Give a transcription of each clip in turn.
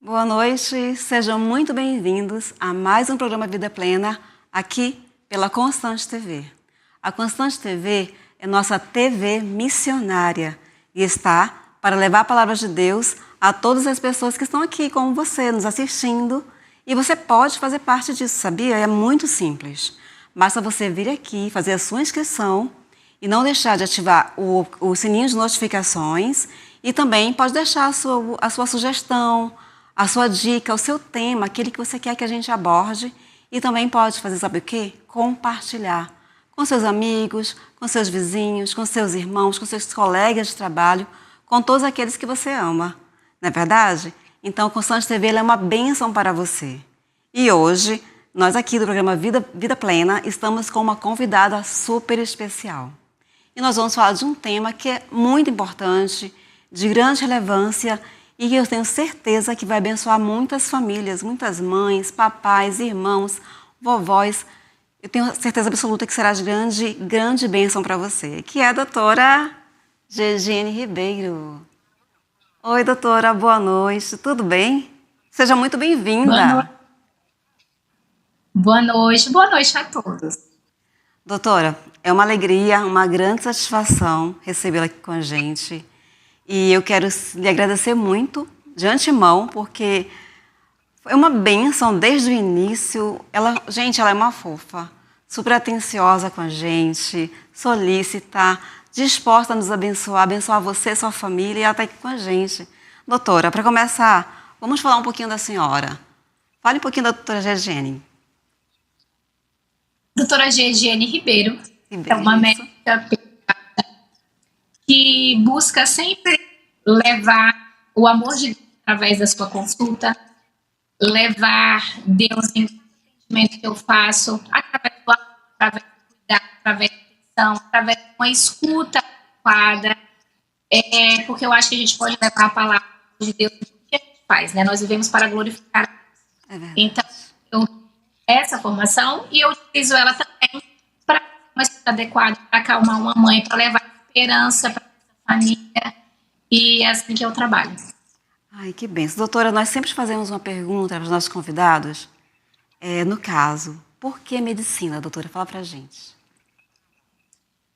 Boa noite, sejam muito bem-vindos a mais um programa Vida Plena, aqui pela Constante TV. A Constante TV é nossa TV missionária e está para levar a palavra de Deus a todas as pessoas que estão aqui, como você, nos assistindo. E você pode fazer parte disso, sabia? É muito simples. Basta você vir aqui, fazer a sua inscrição e não deixar de ativar o sininho de notificações. E também pode deixar a sua sugestão, a sua dica, o seu tema, aquele que você quer que a gente aborde. E também pode fazer, sabe o quê? Compartilhar com seus amigos, com seus vizinhos, com seus irmãos, com seus colegas de trabalho, com todos aqueles que você ama. Não é verdade? Então, a Constante TV é uma bênção para você. E hoje, nós aqui do programa Vida Plena estamos com uma convidada super especial. E nós vamos falar de um tema que é muito importante, de grande relevância e que eu tenho certeza que vai abençoar muitas famílias, muitas mães, papais, irmãos, vovós. Eu tenho certeza absoluta que será de grande bênção para você, que é a doutora Gegiene Ribeiro. Oi, doutora, boa noite, tudo bem? Seja muito bem-vinda. Boa noite a todos. Doutora, é uma alegria, uma grande satisfação recebê-la aqui com a gente. E eu quero lhe agradecer muito, de antemão, porque foi uma bênção desde o início. Gente, ela é uma fofa, super atenciosa com a gente, solícita, disposta a nos abençoar você, sua família, e ela está aqui com a gente. Doutora, para começar, vamos falar um pouquinho da senhora. Fale um pouquinho da doutora Gegiene. Doutora Gegiene Ribeiro é uma médica que busca sempre levar o amor de Deus através da sua consulta, levar Deus em todo atendimento que eu faço, através do amor, através do cuidado, através da atenção, através de uma escuta adequada, porque eu acho que a gente pode levar a palavra de Deus em tudo que a gente faz, né? Nós vivemos para glorificar a Deus. Então, eu tenho essa formação e eu utilizo ela também para uma escuta adequada, para acalmar uma mãe, para levar esperança para a família, e é assim que eu trabalho. Ai, que benção. Doutora, nós sempre fazemos uma pergunta para os nossos convidados. No caso, por que medicina, doutora? Fala pra gente.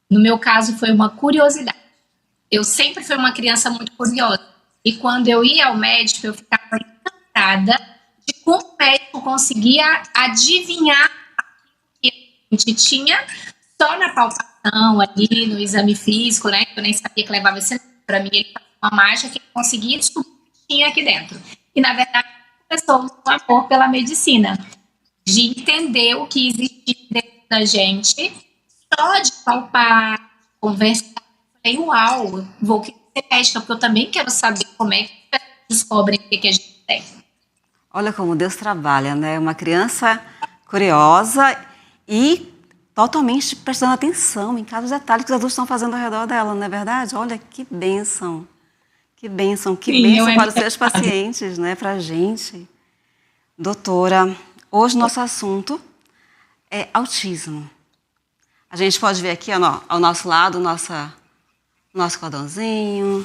No meu caso, foi uma curiosidade. Eu sempre fui uma criança muito curiosa. E quando eu ia ao médico, eu ficava encantada de como o médico conseguia adivinhar aquilo que a gente tinha só na palpação, ali no exame físico, né? Eu nem sabia que levava esse nome. Para mim, ele fazia uma mágica que ele conseguia descobrir o que tinha aqui dentro. E, na verdade, começou um amor pela medicina, de entender o que existia dentro da gente, só de palpar, de conversar. Eu falei, uau, vou querer ser médica, porque eu também quero saber como é que as pessoas descobrem o que a gente tem. Olha como Deus trabalha, né? Uma criança curiosa e totalmente prestando atenção em cada detalhe que os adultos estão fazendo ao redor dela, não é verdade? Olha que bênção. Que bênção, que bênção para os seus pacientes, né? Para a gente. Doutora, hoje nosso assunto é autismo. A gente pode ver aqui ao nosso lado nosso cordãozinho,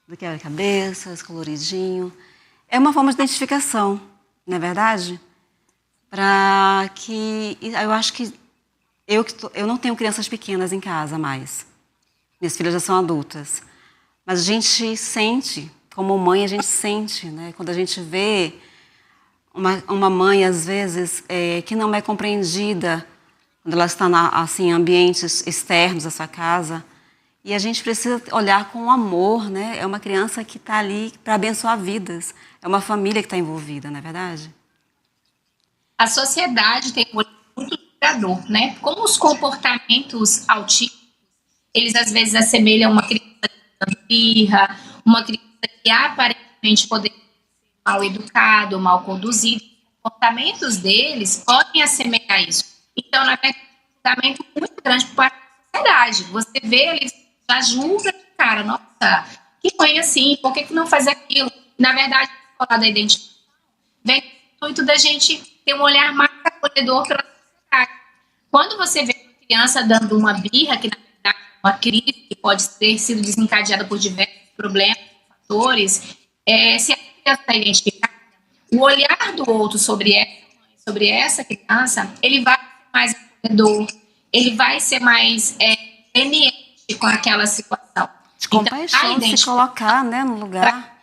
do quebra-cabeças, coloridinho. É uma forma de identificação, não é verdade? Para que... Eu acho que eu não tenho crianças pequenas em casa mais. Minhas filhas já são adultas. Mas a gente sente, como mãe, a gente sente, né? Quando a gente vê uma mãe, às vezes, que não é compreendida, quando ela está em ambientes externos da sua casa. E a gente precisa olhar com amor, né? É uma criança que está ali para abençoar vidas. É uma família que está envolvida, não é verdade? A sociedade tem um olhar muito julgador, né? Como os comportamentos autísticos, eles às vezes assemelham uma criança de birra, uma criança que aparentemente poderia ser mal educado, mal conduzido. Os comportamentos deles podem assemelhar isso. Então, na verdade, é um julgamento muito grande por parte da sociedade. Você vê, eles já julgam de cara, nossa, que mãe assim, por que não faz aquilo? Na verdade, a escola da identificação vem com o intuito da gente ter um olhar mais acolhedor pela sociedade. Quando você vê uma criança dando uma birra, que na verdade é uma crise que pode ter sido desencadeada por diversos problemas, fatores, se a criança está identificada, o olhar do outro sobre essa criança, ele vai ser mais acolhedor, ele vai ser mais leniente com aquela situação. De compaixão, de se colocar, né, no lugar.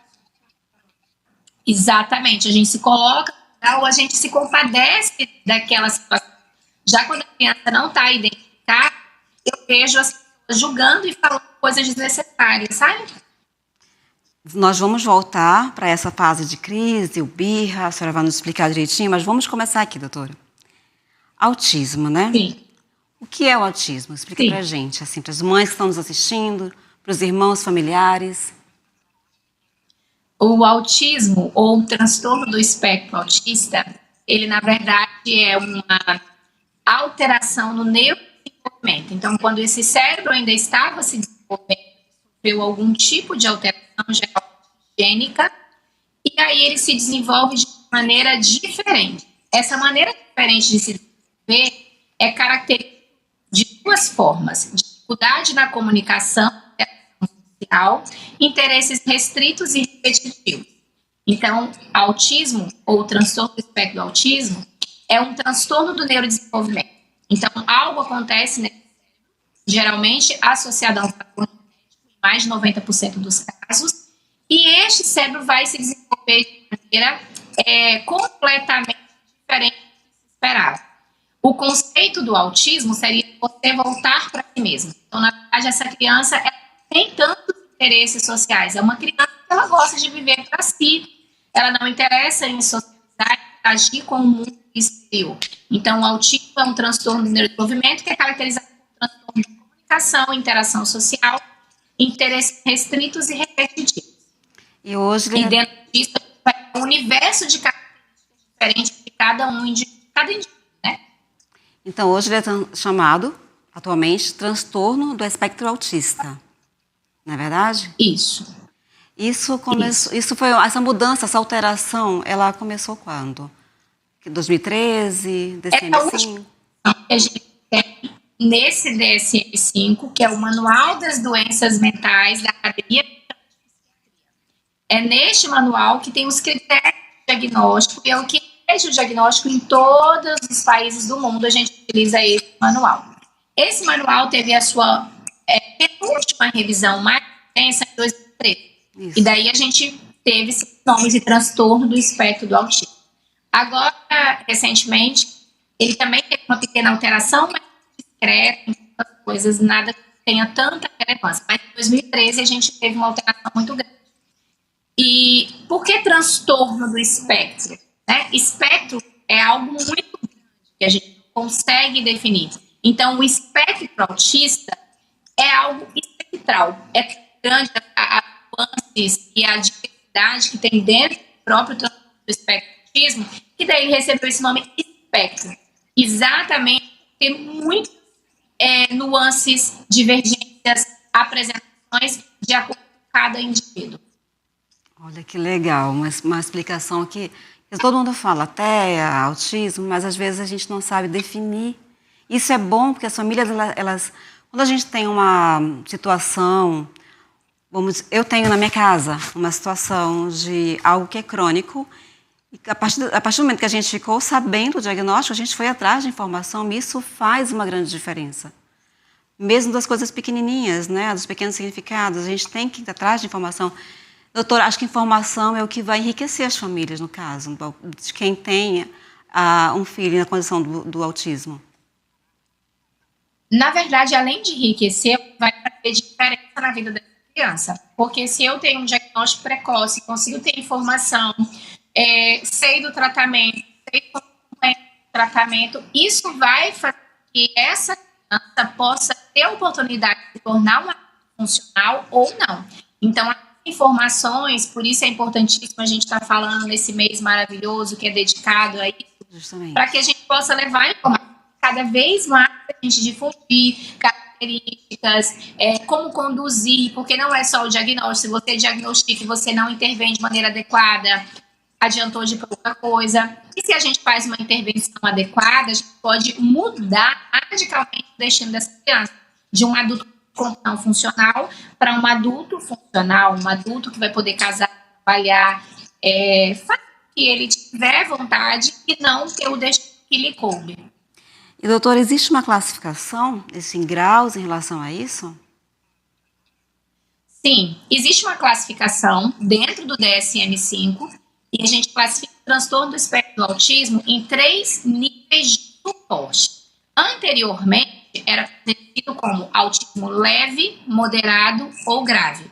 Exatamente, a gente se coloca ou a gente se compadece daquela situação. Já quando a criança não está identificada, eu vejo as pessoas julgando e falando coisas desnecessárias, sabe? Nós vamos voltar para essa fase de crise, o birra, a senhora vai nos explicar direitinho, mas vamos começar aqui, doutora. Autismo, né? Sim. O que é o autismo? Explica para a gente, assim, para as mães que estão nos assistindo, para os irmãos familiares. O autismo, ou o transtorno do espectro autista, ele, na verdade, é uma alteração no neurodesenvolvimento. Então, quando esse cérebro ainda estava se desenvolvendo, sofreu algum tipo de alteração gênica, e aí ele se desenvolve de maneira diferente. Essa maneira diferente de se desenvolver é característica de duas formas: dificuldade na comunicação social, interesses restritos e repetitivos. Então, autismo, ou transtorno do espectro do autismo, é um transtorno do neurodesenvolvimento. Então, algo acontece, né, geralmente associado a um fator genético, em mais de 90% dos casos, e este cérebro vai se desenvolver de maneira completamente diferente do que se esperava. O conceito do autismo seria você voltar para si mesmo. Então, na verdade, essa criança tem tantos interesses sociais. É uma criança que ela gosta de viver para si. Ela não interessa em socializar, agir com o mundo exterior. Então, o autismo é um transtorno do neurodesenvolvimento que é caracterizado por transtorno de comunicação, interação social, interesses restritos e repetitivos. E hoje e dentro disso, vai ter um universo de características diferentes de cada indivíduo, né? Então, hoje ele é chamado, atualmente, transtorno do espectro autista. Não é verdade? Isso. Essa mudança, essa alteração, ela começou quando? 2013, DSM-5? A gente tem nesse DSM-5, que é o Manual das Doenças Mentais da Academia. É neste manual que tem os critérios de diagnóstico, e é o que rege o diagnóstico em todos os países do mundo. A gente utiliza esse manual. Esse manual teve a sua penúltima revisão mais intensa em 2013. Isso. E daí a gente teve esses nomes de transtorno do espectro do autismo. Agora, recentemente, ele também teve uma pequena alteração, mas discreta, em outras coisas, nada que tenha tanta relevância. Mas em 2013 a gente teve uma alteração muito grande. E por que transtorno do espectro? Né? Espectro é algo muito grande que a gente não consegue definir. Então, o espectro autista é algo espectral. É grande a nuances e a diversidade que tem dentro do próprio transtorno do espectro autismo, que daí recebeu esse nome espectro. Exatamente, tem muitas nuances, divergências, apresentações de acordo com cada indivíduo. Olha que legal, uma explicação que todo mundo fala TEA, autismo, mas às vezes a gente não sabe definir. Isso é bom porque as famílias, quando a gente tem uma situação, eu tenho na minha casa uma situação de algo que é crônico, e a partir do momento que a gente ficou sabendo o diagnóstico, a gente foi atrás de informação, e isso faz uma grande diferença. Mesmo das coisas pequenininhas, né, dos pequenos significados, a gente tem que ir atrás de informação. Doutora, acho que informação é o que vai enriquecer as famílias, no caso, de quem tenha um filho na condição do autismo. Na verdade, além de enriquecer, vai fazer diferença na vida da criança. Porque se eu tenho um diagnóstico precoce, consigo ter informação, sei do tratamento, sei como é o tratamento, isso vai fazer que essa criança possa ter a oportunidade de se tornar uma funcional ou não. Então, informações, por isso é importantíssimo a gente estar falando nesse mês maravilhoso que é dedicado a isso, para que a gente possa levar informação cada vez mais, a gente difundir características, como conduzir, porque não é só o diagnóstico. Se você diagnostica e você não intervém de maneira adequada, adiantou de pouca coisa. E se a gente faz uma intervenção adequada, a gente pode mudar radicalmente o destino dessa criança, de um adulto não funcional para um adulto funcional, um adulto que vai poder casar, trabalhar, que ele tiver vontade e não pelo destino que lhe coube. E, doutora, existe uma classificação, em graus em relação a isso? Sim, existe uma classificação dentro do DSM-5 e a gente classifica o transtorno do espectro do autismo em 3 níveis de suporte. Anteriormente, era conhecido como autismo leve, moderado ou grave.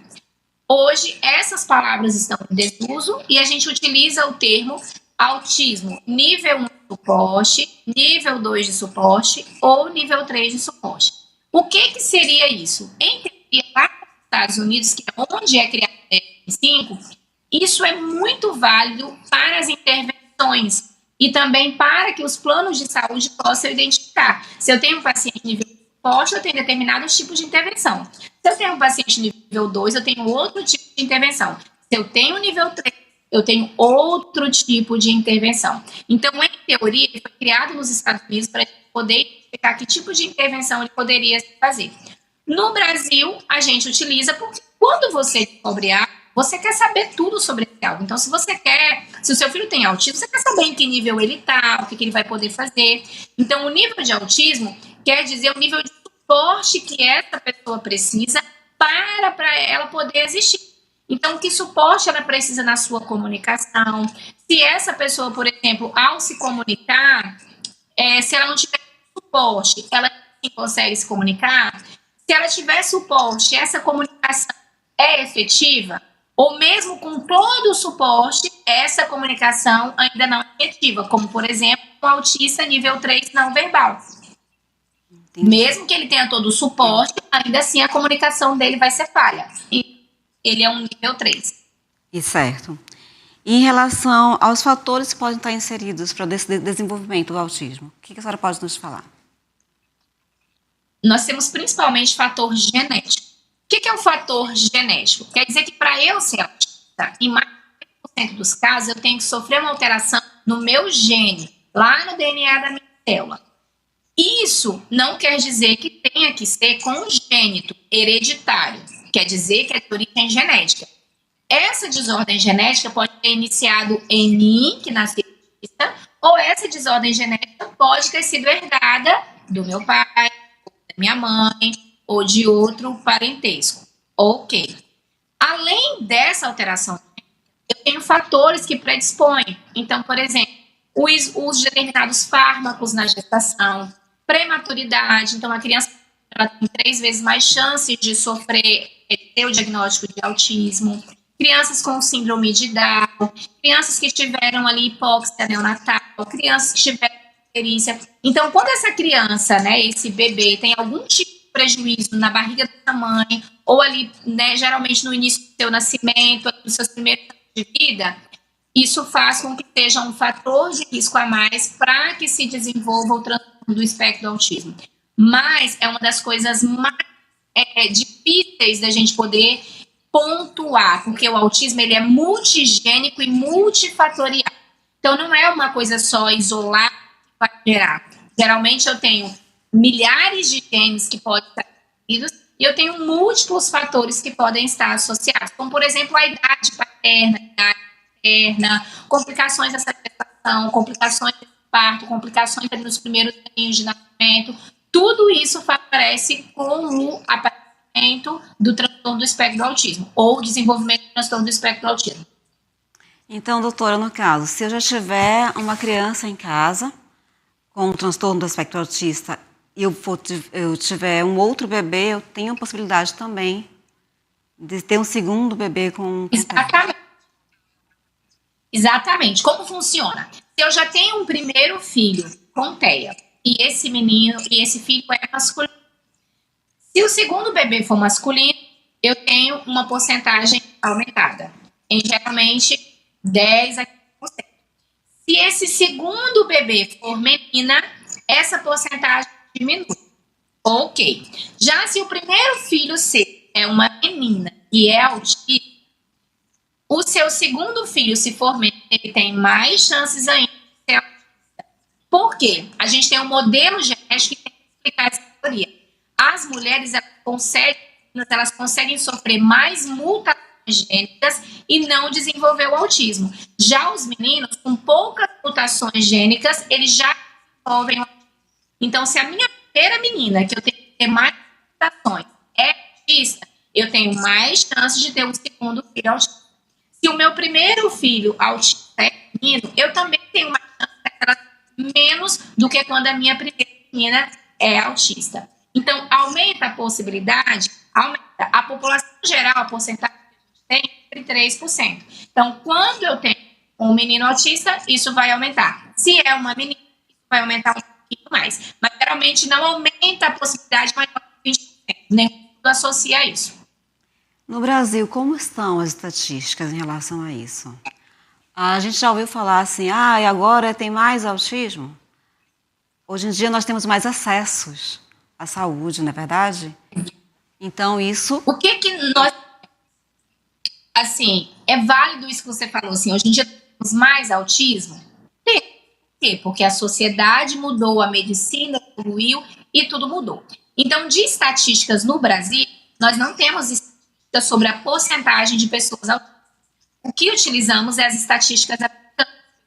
Hoje, essas palavras estão em desuso e a gente utiliza o termo autismo nível 1 de suporte, nível 2 de suporte ou nível 3 de suporte. O que seria isso? Em teoria, lá nos Estados Unidos, que é onde é criado o DSM-5, isso é muito válido para as intervenções e também para que os planos de saúde possam identificar. Se eu tenho um paciente nível suporte, eu tenho determinados tipos de intervenção. Se eu tenho um paciente nível 2, eu tenho outro tipo de intervenção. Se eu tenho nível 3, eu tenho outro tipo de intervenção. Então, em teoria, ele foi criado nos Estados Unidos para poder identificar que tipo de intervenção ele poderia fazer. No Brasil, a gente utiliza porque quando você descobre algo, você quer saber tudo sobre algo. Então, se o seu filho tem autismo, você quer saber em que nível ele está, o que ele vai poder fazer. Então, o nível de autismo quer dizer o nível de suporte que essa pessoa precisa para ela poder existir. Então, que suporte ela precisa na sua comunicação? Se essa pessoa, por exemplo, ao se comunicar, se ela não tiver suporte, ela não consegue se comunicar? Se ela tiver suporte, essa comunicação é efetiva? Ou mesmo com todo o suporte, essa comunicação ainda não é efetiva, como, por exemplo, um autista nível 3 não verbal. Entendi. Mesmo que ele tenha todo o suporte, ainda assim a comunicação dele vai ser falha. E ele é um nível 3. E certo. E em relação aos fatores que podem estar inseridos para o desenvolvimento do autismo, o que a senhora pode nos falar? Nós temos principalmente fator genético. O que é um fator genético? Quer dizer que para eu ser autista, em mais de 50% dos casos, eu tenho que sofrer uma alteração no meu gene, lá no DNA da minha célula. Isso não quer dizer que tenha que ser congênito, hereditário. Quer dizer que é de origem genética. Essa desordem genética pode ter iniciado em mim, que nasci autista, ou essa desordem genética pode ter sido herdada do meu pai, da minha mãe, ou de outro parentesco. Ok. Além dessa alteração, eu tenho fatores que predispõem. Então, por exemplo, o uso de determinados fármacos na gestação, prematuridade. Então, a criança ela tem 3 vezes mais chances de ter o diagnóstico de autismo. Crianças com síndrome de Down, crianças que tiveram ali hipóxia neonatal, crianças que tiveram icterícia. Então, quando essa criança, esse bebê, tem algum tipo de prejuízo na barriga da mãe, ou ali, geralmente no início do seu nascimento, nos seus primeiros anos de vida, isso faz com que seja um fator de risco a mais para que se desenvolva o transtorno do espectro do autismo. Mas é uma das coisas mais difíceis da gente poder pontuar, porque o autismo ele é multigênico e multifatorial. Então, não é uma coisa só isolada que vai gerar. Geralmente, eu tenho milhares de genes que podem estar envolvidos e eu tenho múltiplos fatores que podem estar associados, como, por exemplo, a idade paterna, a idade materna, complicações dessa gestação, complicações do parto, complicações nos primeiros anos de nascimento. Tudo isso favorece com o aparecimento do transtorno do espectro do autismo ou desenvolvimento do transtorno do espectro do autismo. Então, doutora, no caso, se eu já tiver uma criança em casa com o transtorno do espectro autista e eu tiver um outro bebê, eu tenho a possibilidade também de ter um segundo bebê com... Exatamente. Exatamente. Como funciona? Se eu já tenho um primeiro filho com TEA e esse filho é masculino, se o segundo bebê for masculino, eu tenho uma porcentagem aumentada, em geralmente 10 a 15%. Se esse segundo bebê for menina, essa porcentagem diminui. Ok. Já se o primeiro filho é uma menina e é autista, o seu segundo filho, se for menino, ele tem mais chances ainda de ser autista. Por quê? A gente tem um modelo genético que tem que explicar essa teoria. As mulheres elas conseguem sofrer mais mutações gênicas e não desenvolveu o autismo. Já os meninos, com poucas mutações gênicas, eles já desenvolvem o autismo. Então, se a minha primeira menina, que eu tenho que ter mais mutações, é autista, eu tenho mais chances de ter um segundo filho autista. Se o meu primeiro filho autista é menino, eu também tenho mais chance de ter menos do que quando a minha primeira menina é autista. Então, aumenta a possibilidade, aumenta. A população geral, a porcentagem que a gente tem é entre 3%. Então, quando eu tenho um menino autista, isso vai aumentar. Se é uma menina, isso vai aumentar um pouquinho mais. Mas, geralmente, não aumenta a possibilidade maior de 20%. Nem tudo associa a isso. No Brasil, como estão as estatísticas em relação a isso? A gente já ouviu falar assim, e agora tem mais autismo? Hoje em dia nós temos mais acessos à saúde, não é verdade? Então isso... O que nós... Assim, é válido isso que você falou, assim, hoje em dia temos mais autismo? Tem. Por quê? Porque a sociedade mudou, a medicina evoluiu e tudo mudou. Então, de estatísticas no Brasil, nós não temos estatísticas sobre a porcentagem de pessoas autistas. O que utilizamos é as estatísticas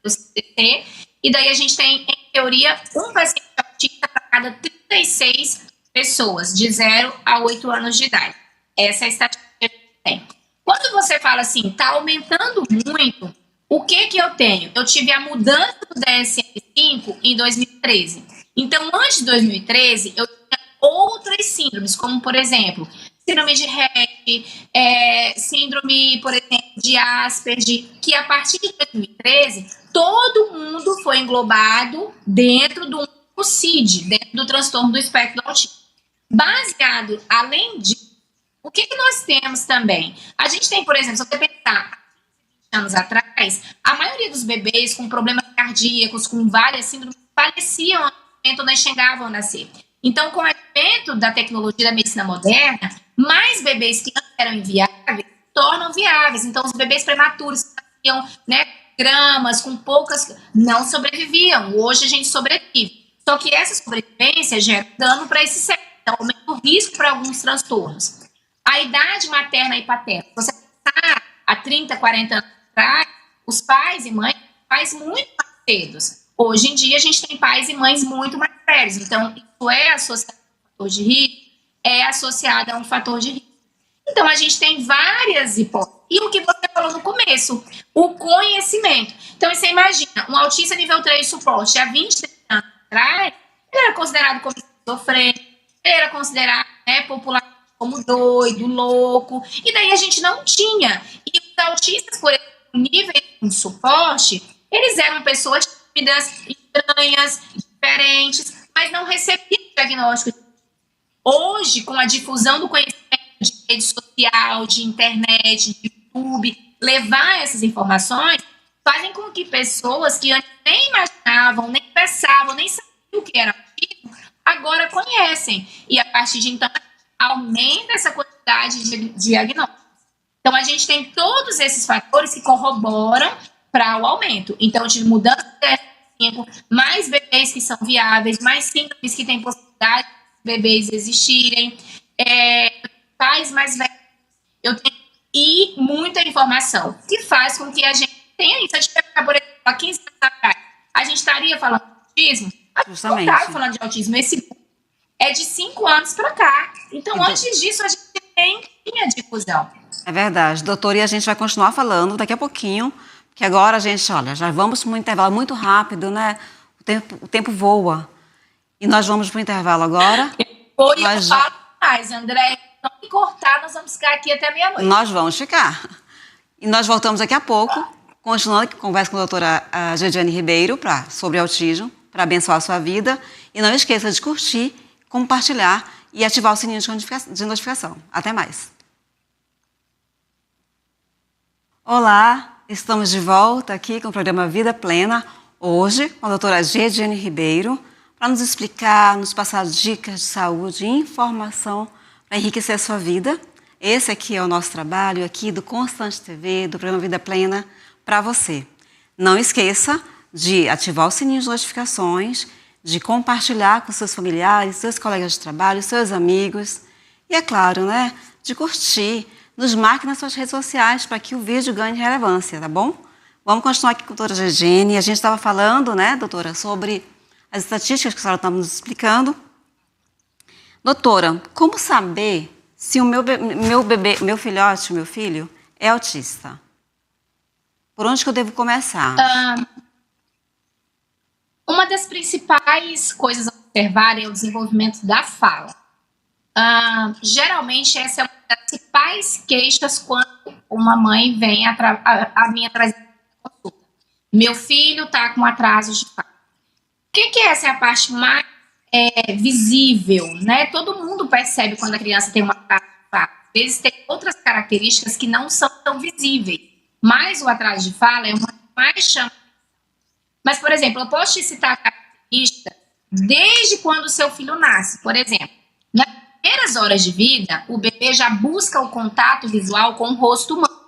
do CDC, e daí a gente tem, em teoria, um paciente autista para cada 36 pessoas, de 0 a 8 anos de idade. Essa é a estatística que a gente tem. Quando você fala assim, está aumentando muito, o que eu tenho? Eu tive a mudança do DSM-5 em 2013. Então, antes de 2013, eu tinha outras síndromes, como, por exemplo, síndrome de Rett, síndrome, por exemplo, de Asperger, que a partir de 2013, todo mundo foi englobado dentro do CID, dentro do transtorno do espectro do autismo. Baseado, além disso, o que nós temos também? A gente tem, por exemplo, se você pensar, há 20 anos atrás, a maioria dos bebês com problemas cardíacos, com várias síndromes, faleciam no momento onde chegavam a nascer. Então, com o advento da tecnologia da medicina moderna, mais bebês que antes eram inviáveis tornam viáveis. Então, os bebês prematuros que nasciam, gramas, com poucas, não sobreviviam. Hoje a gente sobrevive. Só que essa sobrevivência gera dano para esse cérebro, então aumenta o risco para alguns transtornos. A idade materna e paterna. Se você pensar há 30, 40 anos atrás, os pais e mães pais muito mais cedos. Hoje em dia, a gente tem pais e mães muito mais velhos. Então, isso é associado a um fator de risco? É associado a um fator de risco. Então, a gente tem várias hipóteses. E o que você falou no começo, o conhecimento. Então, você imagina, um autista nível 3 de suporte, há 20 anos atrás, ele era considerado como esquizofrênico, ele era considerado popularmente como doido, louco, e daí a gente não tinha. E os autistas, por exemplo, nível de suporte, eles eram pessoas tímidas, estranhas, diferentes, mas não recebiam diagnóstico. Hoje, com a difusão do conhecimento de rede social, de internet, de YouTube, levar essas informações fazem com que pessoas que antes nem imaginavam, nem pensavam, nem sabiam o que era autismo, agora conhecem. E a partir de então, aumenta essa quantidade de diagnósticos. Então, a gente tem todos esses fatores que corroboram para o aumento. Então, de mudança de DSM-5, mais bebês que são viáveis, mais síndromes que têm possibilidade de bebês existirem, pais mais velhos, e muita informação, que faz com que a gente tenha isso. A gente vai ficar, por exemplo, há 15 anos atrás, a gente estaria falando de autismo? A gente não estava falando de autismo. Esse é de 5 anos para cá. Então, antes disso, a gente nem tinha difusão. É verdade, doutor, e a gente vai continuar falando daqui a pouquinho, porque agora a gente, olha, já vamos para um intervalo muito rápido, né? O tempo voa. E nós vamos para o intervalo agora. Eu falo mais, André. Não me cortar, nós vamos ficar aqui até meia-noite. Nós vamos ficar. E nós voltamos daqui a pouco, continuando a conversa com a doutora Gediane Ribeiro sobre autismo, para abençoar a sua vida. E não esqueça de curtir, compartilhar e ativar o sininho de notificação. Até mais. Olá, estamos de volta aqui com o programa Vida Plena, hoje com a doutora Gediane Ribeiro, para nos explicar, nos passar dicas de saúde e informação para enriquecer a sua vida. Esse aqui é o nosso trabalho aqui do Constante TV, do programa Vida Plena, para você. Não esqueça de ativar o sininho de notificações, de compartilhar com seus familiares, seus colegas de trabalho, seus amigos. E é claro, né, de curtir, nos marque nas suas redes sociais para que o vídeo ganhe relevância, tá bom? Vamos continuar aqui com a doutora Gegene. A gente estava falando, né, doutora, sobre as estatísticas que a senhora estava nos explicando. Doutora, como saber se o meu filhote, meu filho, é autista? Por onde que eu devo começar? Uma das principais coisas a observar é o desenvolvimento da fala. Geralmente, essa é uma das principais queixas quando uma mãe vem a mim atrás da consulta. Meu filho está com atraso de fala. O que essa é a parte mais visível, né? Todo mundo percebe quando a criança tem uma atraso de fala. Às vezes tem outras características que não são tão visíveis, mas o atraso de fala é uma que mais chama. Mas, por exemplo, eu posso te citar características desde quando o seu filho nasce. Por exemplo, nas primeiras horas de vida, o bebê já busca o contato visual com o rosto humano.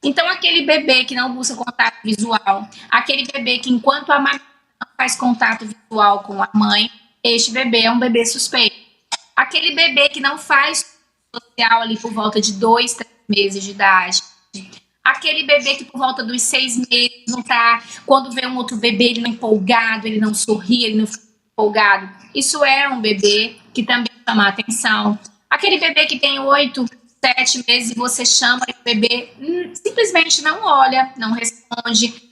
Então, aquele bebê que não busca contato visual, aquele bebê que enquanto a mãe não faz contato visual com a mãe, este bebê é um bebê suspeito. Aquele bebê que não faz social ali por volta de 2, 3 meses de idade. Aquele bebê que por volta dos 6 meses não tá, quando vê um outro bebê, ele não é empolgado, ele não sorri, ele não fica empolgado. Isso é um bebê que também chama a atenção. Aquele bebê que tem 8, 7 meses e você chama e o bebê simplesmente não olha, não responde.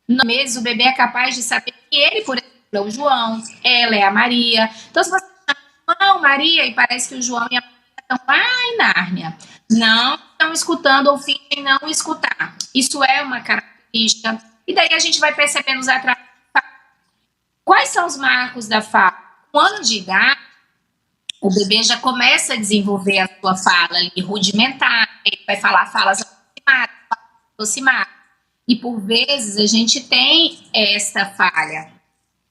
No mês, o bebê é capaz de saber que ele, por exemplo, é o João, ela é a Maria. Então, se você chama João, Maria, e parece que o João e a Maria estão lá em Nárnia, não estão escutando ou fingem não escutar. Isso é uma característica. E daí a gente vai percebendo os atrasos. Quais são os marcos da fala? Com 1 ano de idade, o bebê já começa a desenvolver a sua fala ali, rudimentar, ele vai falar falas aproximadas. E por vezes a gente tem essa falha.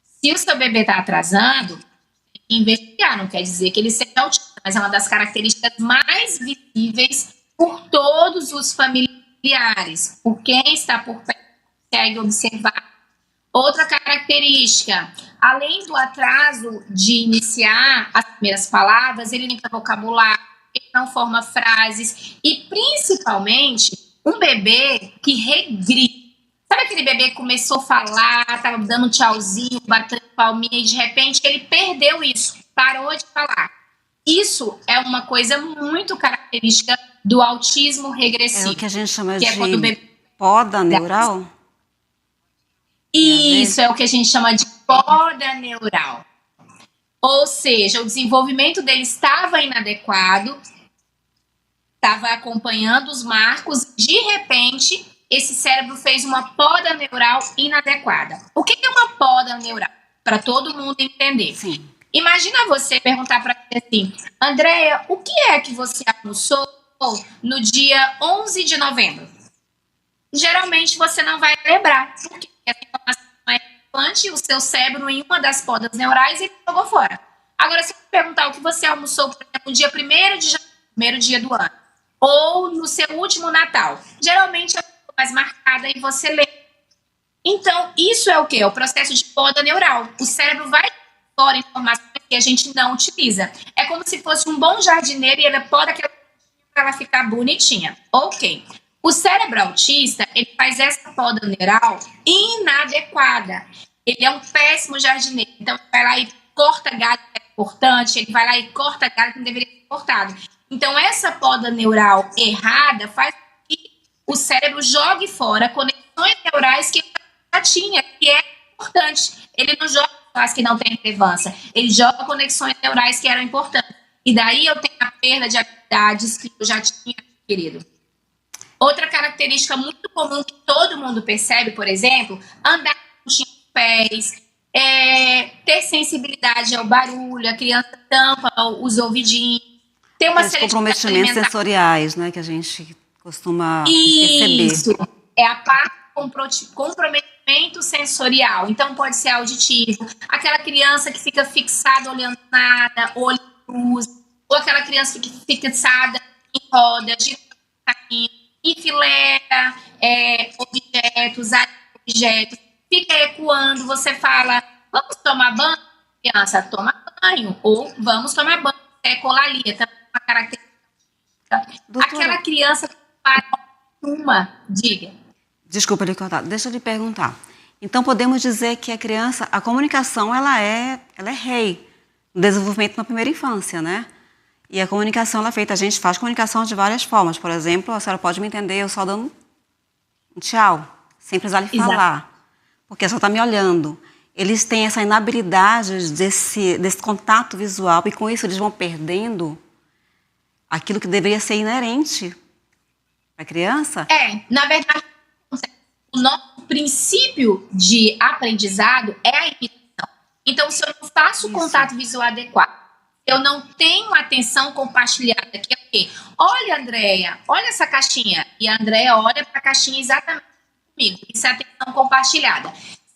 Se o seu bebê está atrasando, tem que investigar, não quer dizer que ele seja autista, mas é uma das características mais visíveis por todos os familiares, por quem está por perto, consegue observar. Outra característica, além do atraso de iniciar as primeiras palavras, ele não tem vocabulário, ele não forma frases e, principalmente, um bebê que regride. Sabe aquele bebê que começou a falar, estava dando um tchauzinho, batendo palminha e de repente ele perdeu isso, parou de falar. Isso é uma coisa muito característica do autismo regressivo. É o que a gente chama de bebê... poda neural? Isso é o que a gente chama de poda neural. Ou seja, o desenvolvimento dele estava inadequado, estava acompanhando os marcos, de repente, esse cérebro fez uma poda neural inadequada. O que é uma poda neural? Para todo mundo entender. Sim. Imagina você perguntar para ele assim, Andréia, o que é que você almoçou no dia 11 de novembro? Geralmente você não vai lembrar, porque essa informação é relevante, o seu cérebro, em uma das podas neurais, ele jogou fora. Agora, se eu perguntar o que você almoçou, por exemplo, no dia 1º de janeiro, primeiro dia do ano, ou no seu último Natal, geralmente é a coisa mais marcada e você lê. Então, isso é o quê? É o processo de poda neural. O cérebro vai fora informações que a gente não utiliza. É como se fosse um bom jardineiro e ele poda aquela para ela ficar bonitinha. Ok. O cérebro autista, ele faz essa poda neural inadequada. Ele é um péssimo jardineiro. Então, ele vai lá e corta galho que é importante, ele vai lá e corta galho que não deveria ser cortado. Então, essa poda neural errada faz com que o cérebro jogue fora conexões neurais que ele já tinha, que é importante. Ele não joga as que não têm relevância, ele joga conexões neurais que eram importantes. E daí eu tenho a perda de habilidades que eu já tinha adquirido. Outra característica muito comum que todo mundo percebe, por exemplo, andar com os pés, ter sensibilidade ao barulho, a criança tampa os ouvidinhos, ter uma seletividade comprometimentos sensoriais, né, que a gente costuma perceber. Isso, é a parte comprometimento sensorial. Então, pode ser auditivo, aquela criança que fica fixada olhando nada, olho cruz, ou aquela criança que fica fixada em roda, enfilera objetos, fica ecoando, você fala, vamos tomar banho? Criança, toma banho, ou vamos tomar banho, colalia, também é uma característica. Doutora, Aquela criança que para uma, diga. desculpa lhe cortar, deixa eu lhe perguntar. Então podemos dizer que a criança, a comunicação, ela é rei no desenvolvimento na primeira infância, né? E a comunicação, ela é feita, a gente faz comunicação de várias formas. Por exemplo, a senhora pode me entender eu só dando um tchau, sem precisar lhe falar, porque a senhora está me olhando. Eles têm essa inabilidade desse contato visual e com isso eles vão perdendo aquilo que deveria ser inerente para a criança. Na verdade, o nosso princípio de aprendizado é a imitação. Então, se eu não faço o contato visual adequado, eu não tenho atenção compartilhada, que é o quê? Olha, Andréia, olha essa caixinha. E a Andréia olha para a caixinha exatamente comigo. Isso é atenção compartilhada.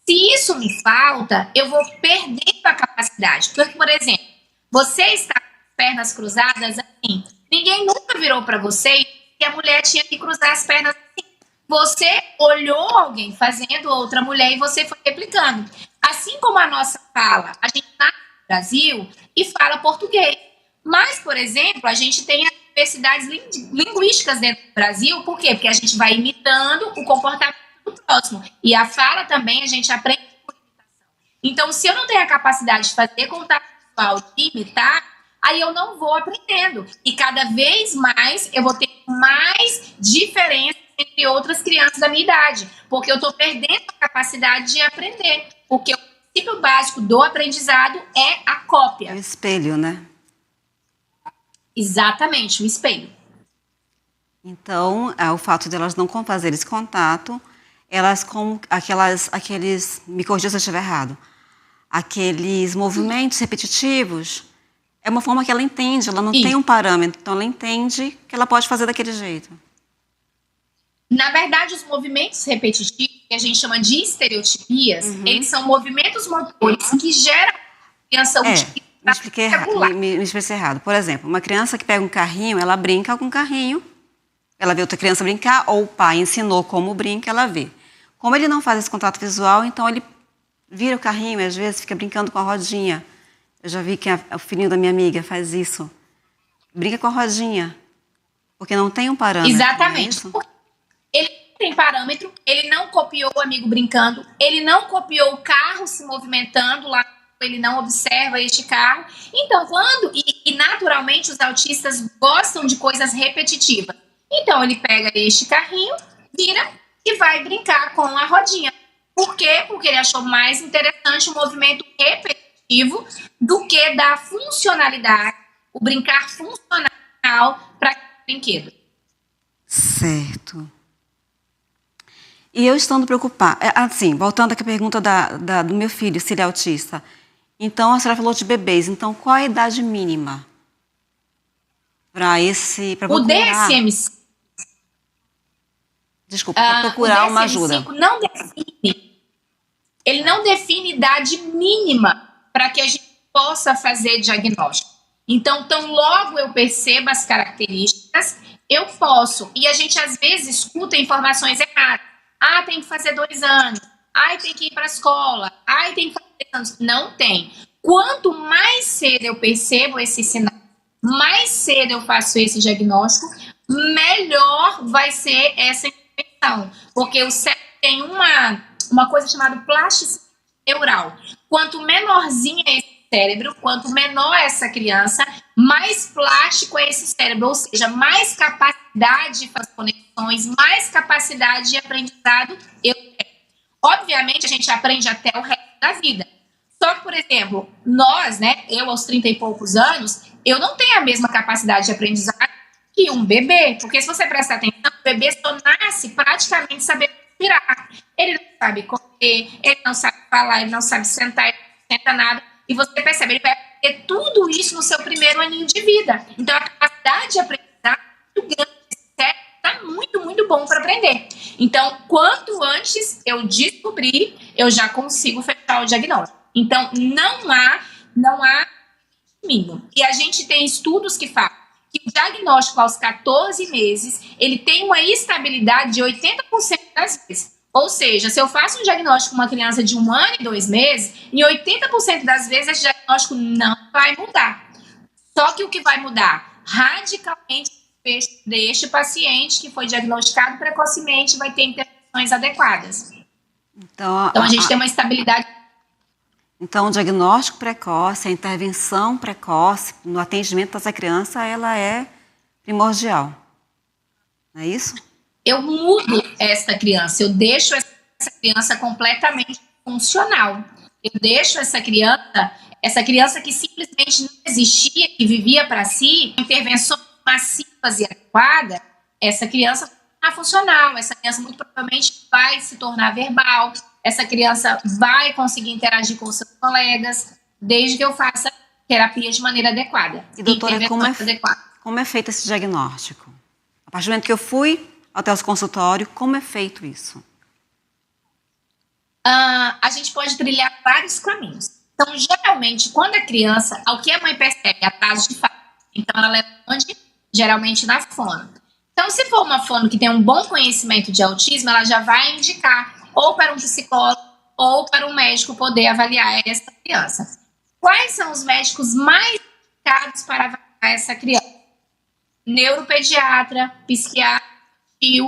Se isso me falta, eu vou perdendo a capacidade. Porque, por exemplo, você está com as pernas cruzadas assim. Ninguém nunca virou para você e a mulher tinha que cruzar as pernas assim. Você olhou alguém fazendo, outra mulher, e você foi replicando. Assim como a nossa fala, a gente nasce no Brasil e fala português. Mas, por exemplo, a gente tem as diversidades linguísticas dentro do Brasil. Por quê? Porque a gente vai imitando o comportamento do próximo. E a fala também a gente aprende por imitação. Então, se eu não tenho a capacidade de fazer contato visual, de imitar, aí eu não vou aprendendo. E cada vez mais eu vou ter mais diferença entre outras crianças da minha idade. Porque eu estou perdendo a capacidade de aprender. Porque o princípio básico do aprendizado é a cópia. É o espelho, né? Exatamente, o espelho. Então, o fato de elas não fazer esse contato, elas com aqueles, me corrija se eu estiver errado, aqueles movimentos repetitivos, é uma forma que ela entende, ela não tem um parâmetro, então ela entende que ela pode fazer daquele jeito. Na verdade, os movimentos repetitivos, que a gente chama de estereotipias, eles são movimentos motores que geram a criança me expliquei errado. Por exemplo, uma criança que pega um carrinho, ela brinca com o carrinho, ela vê outra criança brincar, ou o pai ensinou como brinca, ela vê. Como ele não faz esse contato visual, então ele vira o carrinho e às vezes fica brincando com a rodinha. Eu já vi que o filhinho da minha amiga faz isso. Brinca com a rodinha, porque não tem um parâmetro. Exatamente. Ele não tem parâmetro, ele não copiou o amigo brincando, ele não copiou o carro se movimentando lá, ele não observa este carro. Então, e naturalmente os autistas gostam de coisas repetitivas. Então, ele pega este carrinho, vira e vai brincar com a rodinha. Por quê? Porque ele achou mais interessante o movimento repetitivo do que da funcionalidade, o brincar funcional para o brinquedo. Certo. E eu estando preocupada, assim, voltando aqui à pergunta do meu filho, se ele é autista. Então, a senhora falou de bebês. Então, qual a idade mínima para o DSM-5. Desculpa, para procurar uma ajuda. Ele não define idade mínima para que a gente possa fazer diagnóstico. Então, tão logo eu perceba as características, eu posso. E a gente, às vezes, escuta informações erradas. Tem que fazer 2 anos. Tem que ir para a escola. Tem que fazer 3 anos. Não tem. Quanto mais cedo eu percebo esse sinal, mais cedo eu faço esse diagnóstico, melhor vai ser essa intervenção. Porque o cérebro tem uma coisa chamada plasticidade neural. Quanto menorzinho é esse cérebro, quanto menor é essa criança, mais plástico é esse cérebro, ou seja, mais capacidade de fazer conexões, mais capacidade de aprendizado eu tenho. Obviamente, a gente aprende até o resto da vida. Só que, por exemplo, nós, né, eu aos 30 e poucos anos, eu não tenho a mesma capacidade de aprendizado que um bebê, porque se você prestar atenção, o bebê só nasce praticamente sabendo respirar. Ele não sabe comer, ele não sabe falar, ele não sabe sentar, ele não senta nada. E você percebe, ele vai ter tudo isso no seu primeiro aninho de vida. Então, a capacidade de aprendizado é muito grande. Está muito, muito bom para aprender. Então, quanto antes eu descobrir, eu já consigo fechar o diagnóstico. Então, não há mínimo. E a gente tem estudos que falam que o diagnóstico aos 14 meses, ele tem uma estabilidade de 80% das vezes. Ou seja, se eu faço um diagnóstico com uma criança de 1 ano e 2 meses, em 80% das vezes esse diagnóstico não vai mudar. Só que o que vai mudar radicalmente deste paciente que foi diagnosticado precocemente vai ter intervenções adequadas. Então a gente tem uma estabilidade. Então, o diagnóstico precoce, a intervenção precoce no atendimento dessa criança, ela é primordial. Não é isso? Eu mudo essa criança, eu deixo essa criança completamente funcional. Eu deixo essa criança que simplesmente não existia, que vivia para si, intervenções massivas e adequadas, essa criança é funcional, essa criança muito provavelmente vai se tornar verbal, essa criança vai conseguir interagir com os seus colegas, desde que eu faça terapia de maneira adequada. E doutora, como é feito esse diagnóstico? A partir do momento que eu fui até o consultório, como é feito isso? A gente pode trilhar vários caminhos. Então, geralmente, quando a criança, ao que a mãe percebe, atraso de fala, então ela leva onde? Geralmente na fono. Então, se for uma fono que tem um bom conhecimento de autismo, ela já vai indicar ou para um psicólogo ou para um médico poder avaliar essa criança. Quais são os médicos mais indicados para avaliar essa criança? Neuropediatra, psiquiatra, e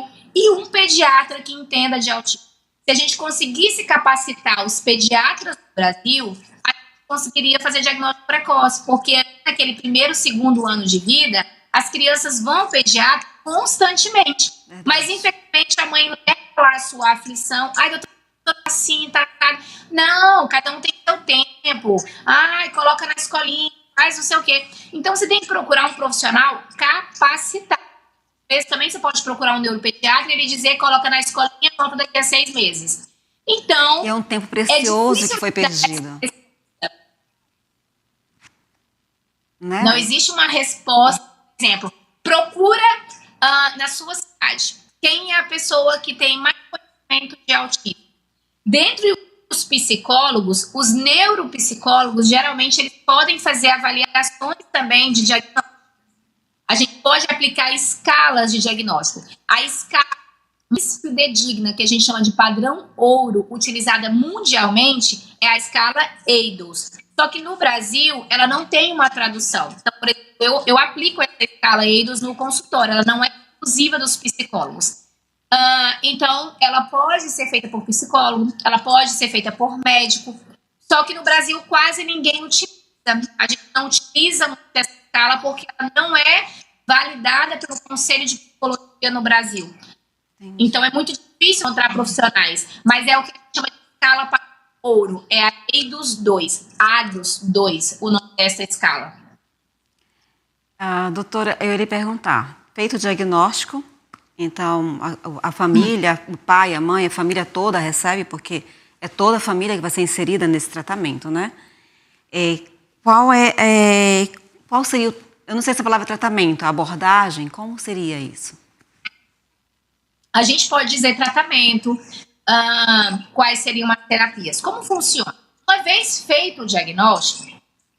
um pediatra que entenda de autismo. Se a gente conseguisse capacitar os pediatras do Brasil, a gente conseguiria fazer diagnóstico precoce, porque naquele primeiro, segundo ano de vida, as crianças vão ao pediatra constantemente. Mas, infelizmente, a mãe leva lá a sua aflição. Ai, doutor, assim, tá. Não, cada um tem seu tempo. Ai, coloca na escolinha, faz não sei o quê. Então, você tem que procurar um profissional capacitado. Às vezes também você pode procurar um neuropediatra e ele dizer, coloca na escolinha, volta daqui a 6 meses. Então... E é um tempo precioso que foi perdido. Né? Não existe uma resposta. Por exemplo, procura na sua cidade quem é a pessoa que tem mais conhecimento de autismo. Dentre os psicólogos, os neuropsicólogos, geralmente eles podem fazer avaliações também de diagnóstico. A gente pode aplicar escalas de diagnóstico. A escala mais fidedigna, que a gente chama de padrão ouro, utilizada mundialmente, é a escala EIDOS. Só que no Brasil, ela não tem uma tradução. Então, por exemplo, eu aplico essa escala EIDOS no consultório, ela não é exclusiva dos psicólogos. Então, ela pode ser feita por psicólogo, ela pode ser feita por médico, só que no Brasil quase ninguém utiliza. A gente não utiliza muito essa escala porque ela não é validada pelo Conselho de Psicologia no Brasil. Entendi. Então, é muito difícil encontrar profissionais, mas é o que a gente chama de escala para ouro, é a EIDOS 2, ADOS 2, o nome dessa escala. Doutora, eu iria perguntar, feito o diagnóstico, então a família, o pai, a mãe, a família toda recebe, porque é toda a família que vai ser inserida nesse tratamento, né? Qual seria, eu não sei se a palavra tratamento, a abordagem, como seria isso? A gente pode dizer tratamento, quais seriam as terapias. Como funciona? Uma vez feito o diagnóstico,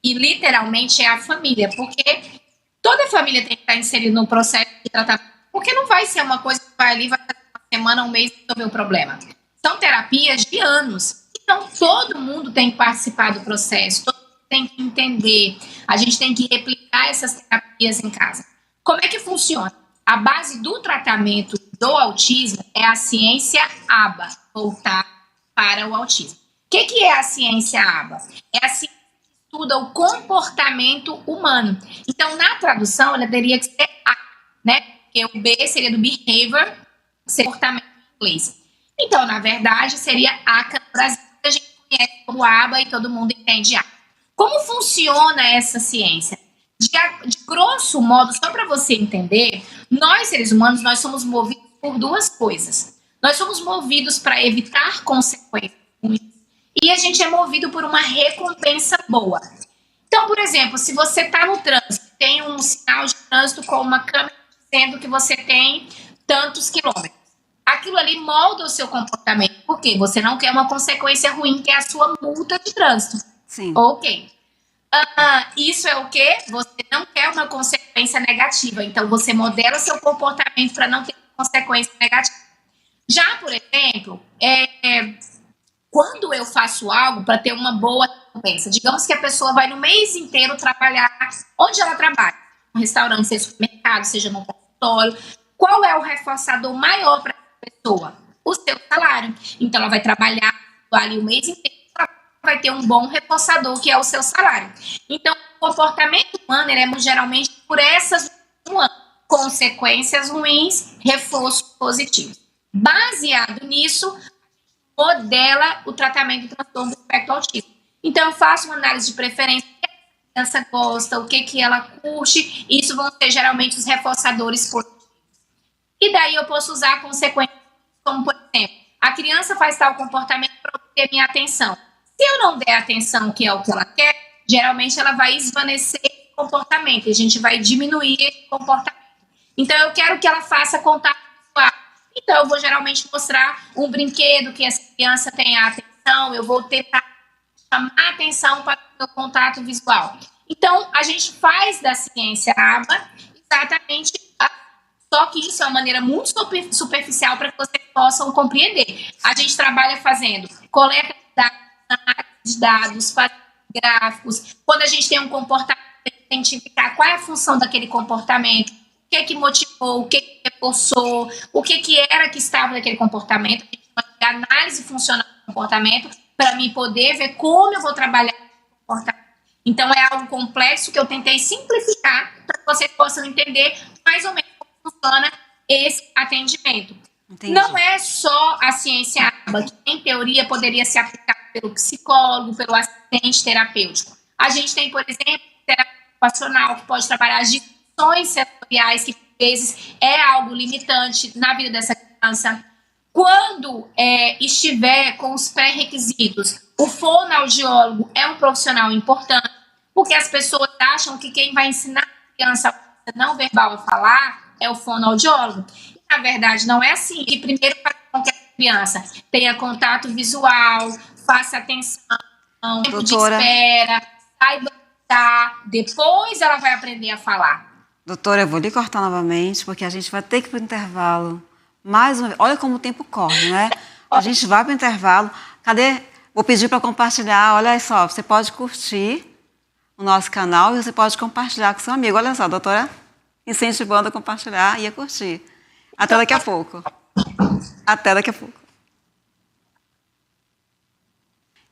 e literalmente é a família, porque toda a família tem que estar inserida no processo de tratamento, porque não vai ser uma coisa que vai ali, vai fazer uma semana, um mês e resolver o problema. São terapias de anos. Então, todo mundo tem que participar do processo, todo mundo tem que entender, a gente tem que replicar essas terapias em casa. Como é que funciona? A base do tratamento do autismo é a ciência ABA, voltar para o autismo. O que é a ciência ABA? É a ciência que estuda o comportamento humano. Então, na tradução, ela teria que ser A, né? Porque o B seria do behavior, comportamento em inglês. Então, na verdade, seria ACA no Brasil, que a gente conhece como ABA e todo mundo entende A. Como funciona essa ciência? De grosso modo, só para você entender, nós, seres humanos, nós somos movidos por duas coisas. Nós somos movidos para evitar consequências ruins e a gente é movido por uma recompensa boa. Então, por exemplo, se você está no trânsito, tem um sinal de trânsito com uma câmera dizendo que você tem tantos quilômetros. Aquilo ali molda o seu comportamento, porque você não quer uma consequência ruim, que é a sua multa de trânsito. Sim. Ok. Isso é o quê? Você não quer uma consequência negativa, então você modela seu comportamento para não ter consequência negativa. Já, por exemplo, quando eu faço algo para ter uma boa recompensa, digamos que a pessoa vai no mês inteiro trabalhar onde ela trabalha, no restaurante, seja no supermercado, seja no consultório. Qual é o reforçador maior para a pessoa? O seu salário. Então, ela vai trabalhar ali o mês inteiro, ela vai ter um bom reforçador, que é o seu salário. Então, o comportamento humano ele é geralmente por essas consequências ruins, reforços positivos. Baseado nisso, modela o tratamento do transtorno do espectro autista. Então, eu faço uma análise de preferência, o que a criança gosta, o que ela curte, e isso vão ser geralmente os reforçadores positivos. E daí eu posso usar consequências, como por exemplo, a criança faz tal comportamento para obter minha atenção. Se eu não der atenção, que é o que ela quer, geralmente ela vai esvanecer esse comportamento, e a gente vai diminuir esse comportamento. Então, eu quero que ela faça contato visual. Então, eu vou geralmente mostrar um brinquedo que essa criança tenha atenção, eu vou tentar chamar a atenção para o contato visual. Então, a gente faz da ciência ABA exatamente só que isso é uma maneira muito superficial para que vocês possam compreender. A gente trabalha fazendo coleta de dados, análise de dados, fazendo gráficos. Quando a gente tem um comportamento, identificar qual é a função daquele comportamento, o que motivou, o que reforçou, o que era que estava naquele comportamento. A análise funcional do comportamento para mim poder ver como eu vou trabalhar o comportamento. Então, é algo complexo que eu tentei simplificar para que vocês possam entender mais ou menos como funciona esse atendimento. Entendi. Não é só a ciência ABA, que em teoria poderia ser aplicada pelo psicólogo, pelo assistente terapêutico. A gente tem, por exemplo, terapia ocupacional, que pode trabalhar as disfunções setoriais, que às vezes é algo limitante na vida dessa criança. Quando estiver com os pré-requisitos, o fonoaudiólogo é um profissional importante, porque as pessoas acham que quem vai ensinar a criança não verbal a falar é o fonoaudiólogo. E, na verdade, não é assim. E primeiro, para que a criança tenha contato visual, faça atenção, tempo de espera, saiba estar, depois ela vai aprender a falar. Doutora, eu vou lhe cortar novamente, porque a gente vai ter que ir para o intervalo. Mais uma vez, olha como o tempo corre, né? A gente vai para o intervalo. Cadê? Vou pedir para compartilhar. Olha só, você pode curtir o nosso canal e você pode compartilhar com seu amigo. Olha só, doutora, incentivando a compartilhar e a curtir. Até daqui a pouco. Até daqui a pouco.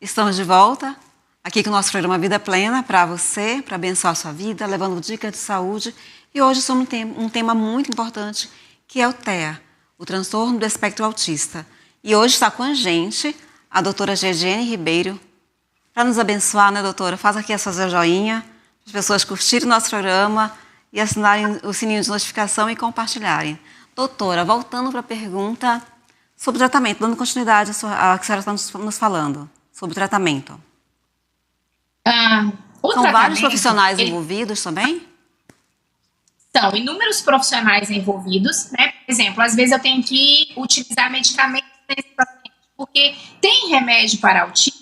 Estamos de volta aqui com o nosso programa Vida Plena para você, para abençoar a sua vida, levando dicas de saúde. E hoje sobre um tema muito importante, que é o TEA, o transtorno do espectro autista. E hoje está com a gente a doutora Georgiene Ribeiro, para nos abençoar, né, doutora? Faz aqui a sua joinha, as pessoas curtirem o nosso programa e assinarem o sininho de notificação e compartilharem. Doutora, voltando para a pergunta sobre o tratamento, dando continuidade à que a senhora está nos falando, sobre o tratamento. São vários profissionais envolvidos também? São inúmeros profissionais envolvidos, né? Por exemplo, às vezes eu tenho que utilizar medicamentos nesse paciente, porque tem remédio para autismo?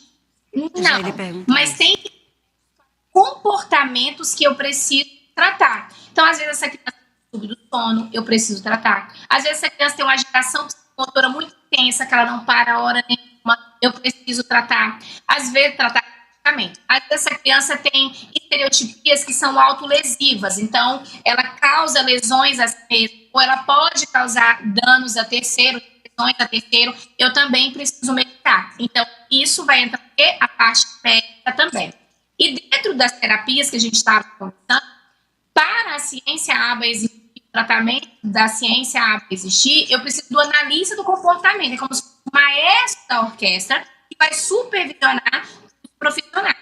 Não, mas tem comportamentos que eu preciso tratar. Então, às vezes essa criança tem distúrbio do sono, eu preciso tratar. Às vezes essa criança tem uma agitação psicomotora muito intensa, que ela não para a hora nenhuma, eu preciso tratar. Às vezes, tratar medicamento. Às vezes essa criança tem estereotipias que são autolesivas, então ela causa lesões a si mesma, ou ela pode causar danos a terceiro, lesões a terceiro, eu também preciso medicar. Então, isso vai entrar a parte médica também. E dentro das terapias que a gente estava conversando, para a ciência ABA existir, o tratamento da ciência ABA existir, eu preciso do analista do comportamento, é como se fosse o maestro da orquestra que vai supervisionar os profissionais.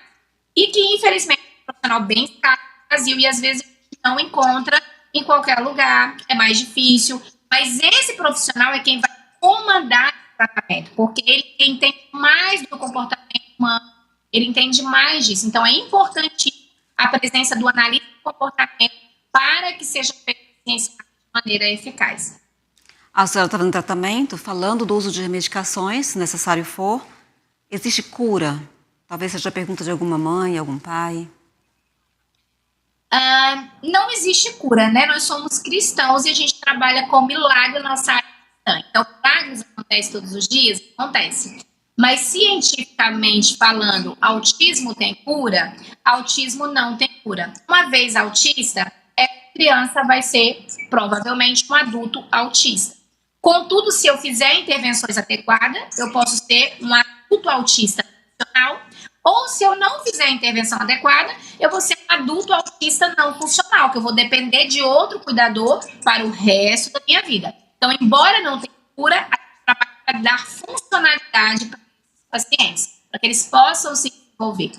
E que, infelizmente, é um profissional bem escasso no Brasil e, às vezes, a gente não encontra em qualquer lugar, é mais difícil. Mas esse profissional é quem vai comandar o tratamento, porque ele entende mais do comportamento humano, ele entende mais disso. Então, é importante a presença do analista do comportamento para que seja feita a ciência de maneira eficaz. A senhora está fazendo tratamento, falando do uso de medicações, se necessário for. Existe cura? Talvez seja a pergunta de alguma mãe, algum pai. Não existe cura, né? Nós somos cristãos e a gente trabalha com milagre na nossa área cristã. Então, milagres acontecem todos os dias? Acontece. Mas, cientificamente falando, autismo tem cura? Autismo não tem cura. Uma vez autista, é criança vai ser provavelmente um adulto autista. Contudo, se eu fizer intervenções adequadas, eu posso ser um adulto autista funcional, ou se eu não fizer a intervenção adequada, eu vou ser um adulto autista não funcional, que eu vou depender de outro cuidador para o resto da minha vida. Então, embora não tenha cura, a gente trabalha para dar funcionalidade para os pacientes, para que eles possam se desenvolver.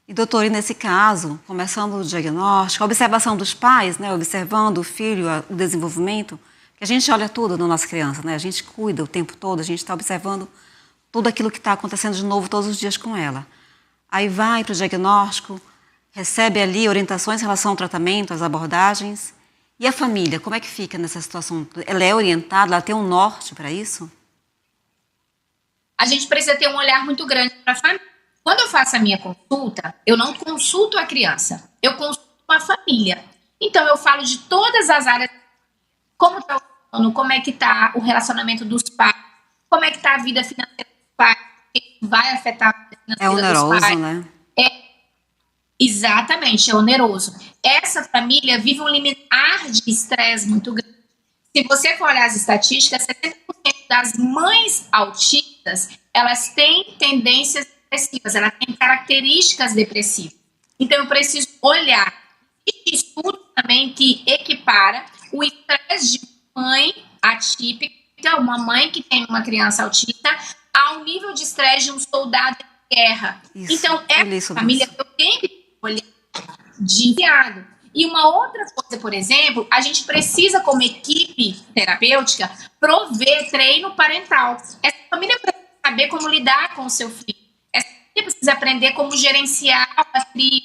E, doutor, e nesse caso, começando o diagnóstico, a observação dos pais, né, observando o filho, o desenvolvimento, que a gente olha tudo na nossa criança, né, a gente cuida o tempo todo, a gente está observando tudo aquilo que está acontecendo de novo todos os dias com ela. Aí vai para o diagnóstico, recebe ali orientações em relação ao tratamento, às abordagens. E a família, como é que fica nessa situação? Ela é orientada, ela tem um norte para isso? A gente precisa ter um olhar muito grande para a família. Quando eu faço a minha consulta, eu não consulto a criança, eu consulto a família. Então, eu falo de todas as áreas, como está o sono, como é que está o relacionamento dos pais, como é que está a vida financeira dos pais, que vai afetar a vida financeira dos pais. É oneroso, né? Exatamente, é oneroso. Essa família vive um limiar de estresse muito grande. Se você for olhar as estatísticas, 70% das mães autistas, elas têm tendências depressivas, elas têm características depressivas. Então, eu preciso olhar. Existe estudo também que equipara o estresse de mãe atípica, uma mãe que tem uma criança autista, ao nível de estresse de um soldado de guerra. Isso, então, essa família que eu tenho que olhar de enviado. E uma outra coisa, por exemplo, a gente precisa, como equipe terapêutica, prover treino parental. Essa família precisa saber como lidar com o seu filho. Essa família precisa aprender como gerenciar a crise,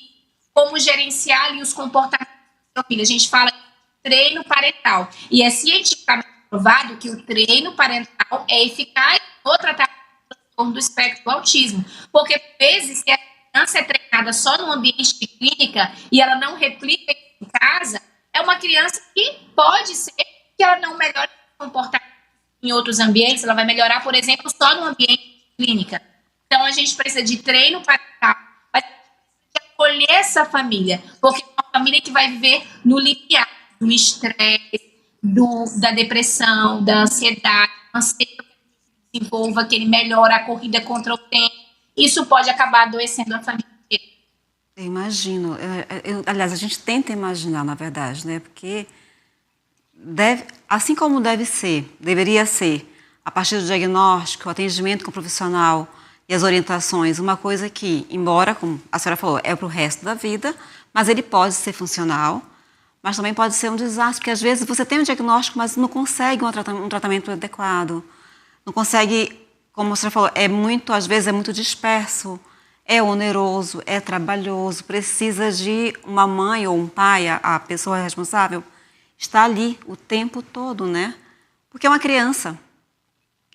como gerenciar ali os comportamentos do seu filho. A gente fala de treino parental. E é cientificamente provado que o treino parental é eficaz no tratamento do transtorno do espectro do autismo. Porque, às vezes, se a criança é treinada só no ambiente de clínica e ela não replica em casa, é uma criança que pode ser que ela não melhore o comportamento em outros ambientes, ela vai melhorar, por exemplo, só no ambiente de clínica. Então, a gente precisa de treino parental, mas de acolher essa família, porque é uma família que vai viver no limiar do estresse, da depressão, da ansiedade, que ele desenvolva, que ele melhore a corrida contra o tempo. Isso pode acabar adoecendo a família. Eu imagino. Aliás, a gente tenta imaginar, na verdade, né? Porque assim como deveria ser, a partir do diagnóstico, o atendimento com o profissional e as orientações, uma coisa que, embora, como a senhora falou, é para o resto da vida, mas ele pode ser funcional, mas também pode ser um desastre, porque às vezes você tem um diagnóstico, mas não consegue um tratamento adequado, não consegue, como a senhora falou, às vezes é muito disperso, é oneroso, é trabalhoso, precisa de uma mãe ou um pai, a pessoa responsável, estar ali o tempo todo, né? Porque é uma criança,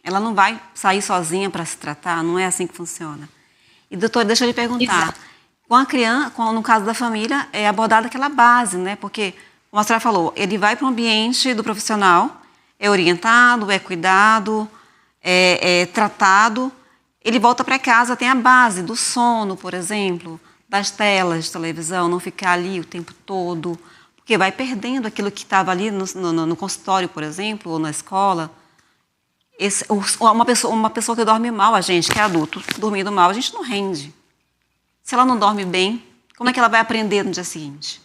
ela não vai sair sozinha para se tratar, não é assim que funciona. E, doutor, deixa eu lhe perguntar, Exato. com a criança, no caso da família, é abordada aquela base, né? Porque, como a senhora falou, ele vai para o ambiente do profissional, é orientado, é cuidado, é tratado, ele volta para casa, tem a base do sono, por exemplo, das telas de televisão, não ficar ali o tempo todo, porque vai perdendo aquilo que estava ali no consultório, por exemplo, ou na escola. Uma pessoa que dorme mal, a gente que é adulto, dormindo mal, a gente não rende. Se ela não dorme bem, como é que ela vai aprender no dia seguinte?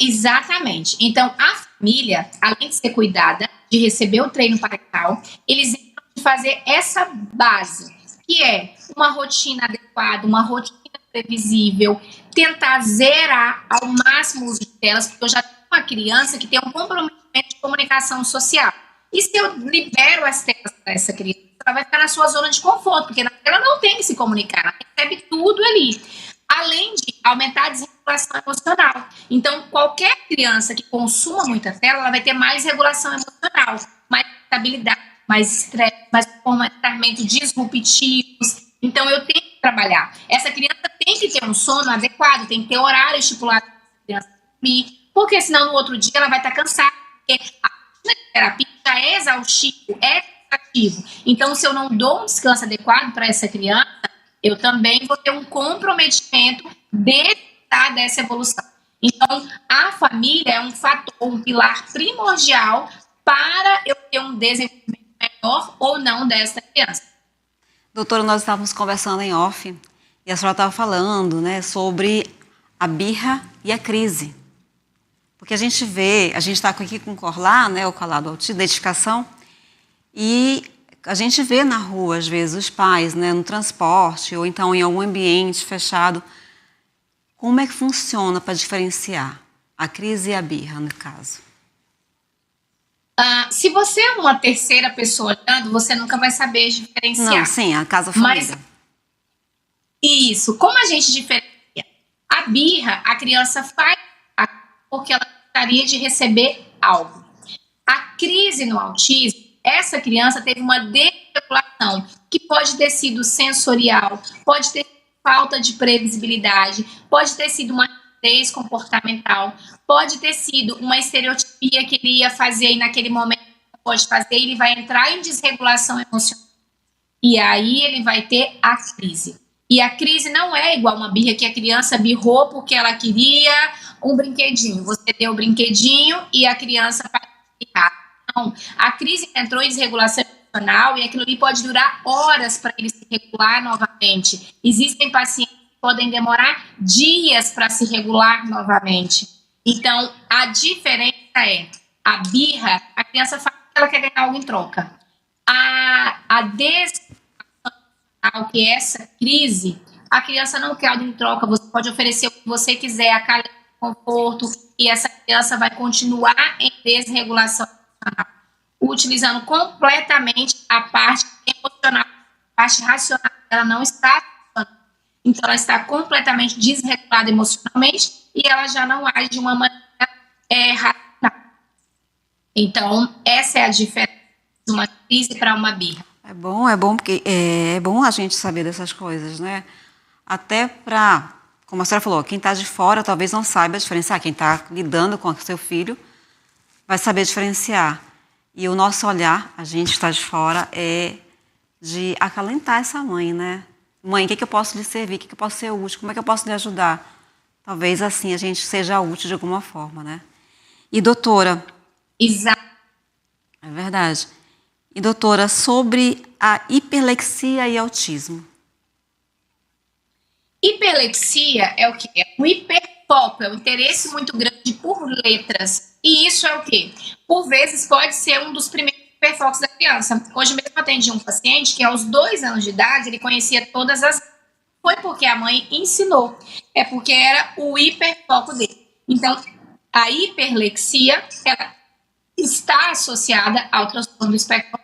Exatamente. Então, a família, além de ser cuidada, de receber o treino parental, eles de fazer essa base, que é uma rotina adequada, uma rotina previsível, tentar zerar ao máximo o uso de telas, porque eu já tenho uma criança que tem um comprometimento de comunicação social. E se eu libero as telas para essa criança, ela vai ficar na sua zona de conforto, porque ela não tem que se comunicar, ela recebe tudo ali. Além de aumentar a desregulação emocional. Então, qualquer criança que consuma muita tela, ela vai ter mais regulação emocional, mais estabilidade, mais estresse, mais comportamento disruptivos. Então, eu tenho que trabalhar. Essa criança tem que ter um sono adequado, tem que ter horário estipulado para essa criança dormir, porque senão no outro dia ela vai estar cansada, porque a terapia já é exaustivo, é cansativo. Então, se eu não dou um descanso adequado para essa criança, eu também vou ter um comprometimento dessa evolução. Então, a família é um fator, um pilar primordial para eu ter um desenvolvimento melhor ou não dessa criança. Doutora, nós estávamos conversando em off e a senhora estava falando, né, sobre a birra e a crise. Porque a gente está aqui com o CORLAR, né, o Colar do Autismo, identificação, e a gente vê na rua, às vezes, os pais, né, no transporte ou então em algum ambiente fechado. Como é que funciona para diferenciar a crise e a birra, no caso? Se você é uma terceira pessoa olhando, você nunca vai saber Não, diferenciar. sim, a casa família. Mas isso, como a gente diferencia? A birra, a criança faz porque ela gostaria de receber algo. A crise no autismo, essa criança teve uma desregulação que pode ter sido sensorial, pode ter falta de previsibilidade, pode ter sido uma rigidez comportamental, pode ter sido uma estereotipia que ele ia fazer e naquele momento não pode fazer, ele vai entrar em desregulação emocional. E aí ele vai ter a crise. E a crise não é igual uma birra que a criança birrou porque ela queria um brinquedinho. Você deu o brinquedinho e a criança vai birrar. Não, a crise entrou em desregulação emocional e aquilo ali pode durar horas para ele se regular novamente. Existem pacientes que podem demorar dias para se regular novamente. Então, a diferença é, a birra, a criança fala que ela quer ganhar algo em troca. A que é essa crise, a criança não quer algo em troca, você pode oferecer o que você quiser, a calma, conforto, e essa criança vai continuar em desregulação emocional, utilizando completamente a parte emocional, a parte racional, ela não está funcionando. Então, ela está completamente desregulada emocionalmente e ela já não age de uma maneira racional. Então, essa é a diferença de uma crise para uma birra. É bom porque é bom a gente saber dessas coisas, né? Até para, como a senhora falou, quem está de fora talvez não saiba diferenciar, quem está lidando com o seu filho vai saber diferenciar. E o nosso olhar, a gente que está de fora, é de acalentar essa mãe, né? Mãe, o que eu posso lhe servir? O que eu posso ser útil? Como é que eu posso lhe ajudar? Talvez assim a gente seja útil de alguma forma, né? E doutora... Exato. É verdade. E doutora, sobre a hiperlexia e autismo. Hiperlexia é o quê? É um hiperfoco, é um interesse muito grande por letras. E isso é o quê? Por vezes pode ser um dos primeiros hiperfocos da criança. Hoje mesmo eu atendi um paciente que aos 2 anos de idade ele conhecia todas as... Foi porque a mãe ensinou. É porque era o hiperfoco dele. Então, a hiperlexia, ela está associada ao transtorno do espectro.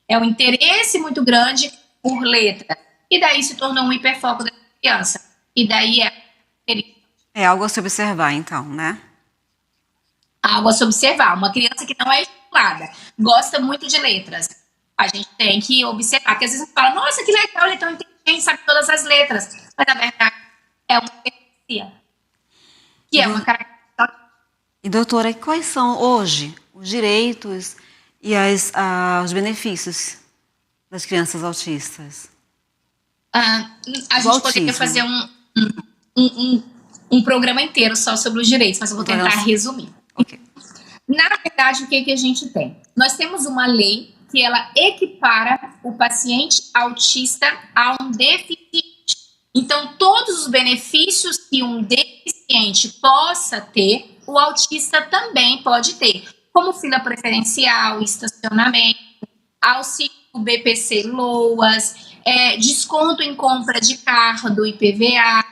É um interesse muito grande por letra. E daí se tornou um hiperfoco da criança. E daí é algo a se observar, então, né? Algo a se observar. Uma criança que não é estimulada, gosta muito de letras. A gente tem que observar. Porque às vezes a gente fala, nossa, que legal, ele é tão inteligente, sabe todas as letras. Mas na verdade é uma hiperlexia. Que é uma característica. E doutora, quais são hoje os direitos e os benefícios das crianças autistas? A gente poderia fazer um programa inteiro só sobre os direitos, mas eu vou tentar resumir. Okay. Na verdade, o que a gente tem? Nós temos uma lei que ela equipara o paciente autista a um deficiente. Então, todos os benefícios que um deficiente possa ter, o autista também pode ter, como fila preferencial, estacionamento, auxílio BPC LOAS, desconto em compra de carro do IPVA,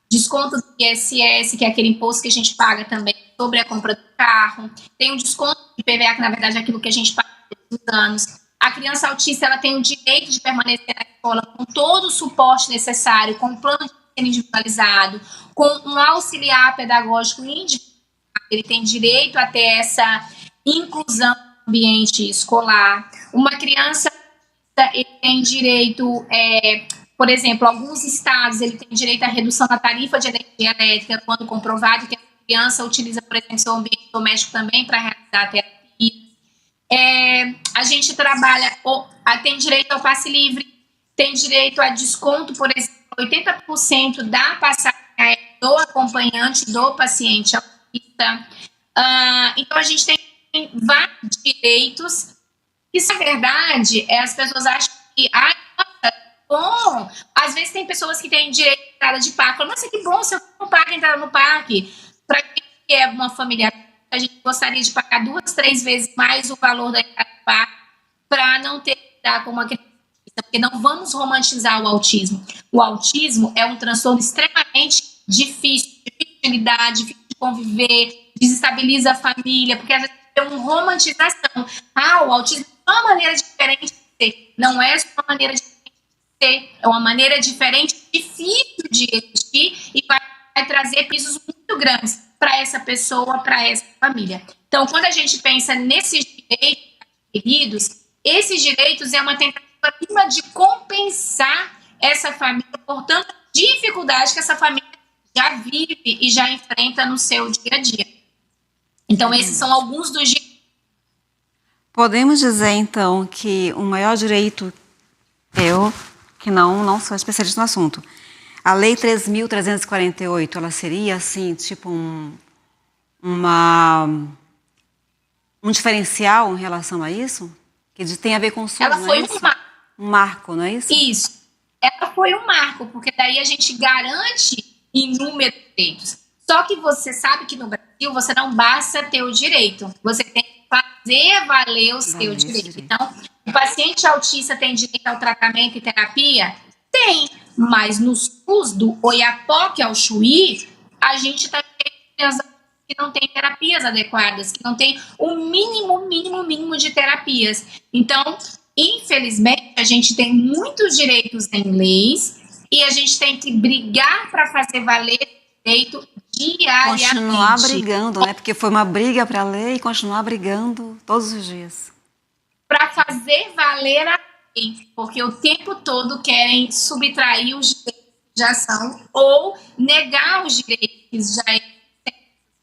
desconto do ISS, que é aquele imposto que a gente paga também sobre a compra do carro, tem um desconto de IPVA, que na verdade é aquilo que a gente paga todos os anos. A criança autista ela tem o direito de permanecer na escola com todo o suporte necessário, com um plano de ensino individualizado, com um auxiliar pedagógico individualizado. Ele tem direito a ter essa inclusão no ambiente escolar. Uma criança ele tem direito, por exemplo, alguns estados ele tem direito à redução da tarifa de energia elétrica quando comprovado que a criança utiliza, por exemplo, seu ambiente doméstico também para realizar a terapia. A gente trabalha, tem direito ao passe livre, tem direito a desconto, por exemplo, 80% da passagem do acompanhante do paciente autista. Então, a gente tem vários direitos que, na verdade, as pessoas acham que, nossa, bom, às vezes tem pessoas que têm direito de entrada de parque. Nossa, que bom, se eu não pago entrar no parque. Para quem é uma família, a gente gostaria de pagar 2, 3 vezes mais o valor da entrada do parque para não ter que lidar com uma criança, porque não vamos romantizar o autismo. O autismo é um transtorno extremamente difícil de lidar, difícil de conviver, desestabiliza a família, porque às vezes tem uma romantização. O autismo é uma maneira diferente de ser. Não é só uma maneira diferente de ser, é uma maneira diferente, difícil de existir e vai trazer pisos muito grandes para essa pessoa, para essa família. Então, quando a gente pensa nesses direitos adquiridos, esses direitos é uma tentativa de compensar essa família por tanta dificuldade que essa família já vive e já enfrenta no seu dia a dia. Então, esses são alguns dos direitos. Podemos dizer, então, que o maior direito, eu, que não sou especialista no assunto, a Lei 3.348, ela seria, assim, tipo um diferencial em relação a isso? Que tem a ver com o SUS, ela foi um marco, não é isso? Isso. Ela foi um marco, porque daí a gente garante inúmeros direitos. Só que você sabe que no Brasil você não basta ter o direito, você tem que fazer valer o seu direito. Então, o paciente autista tem direito ao tratamento e terapia? Tem, mas no SUS do Oiapoque ao Chuí, a gente está tendo que não tem terapias adequadas, que não tem o mínimo de terapias. Então, infelizmente, a gente tem muitos direitos em leis e a gente tem que brigar para fazer valer o direito diariamente. Continuar brigando, né? Porque foi uma briga para a lei e continuar brigando todos os dias. Para fazer valer a lei, porque o tempo todo querem subtrair os direitos que já são ou negar os direitos que já existem das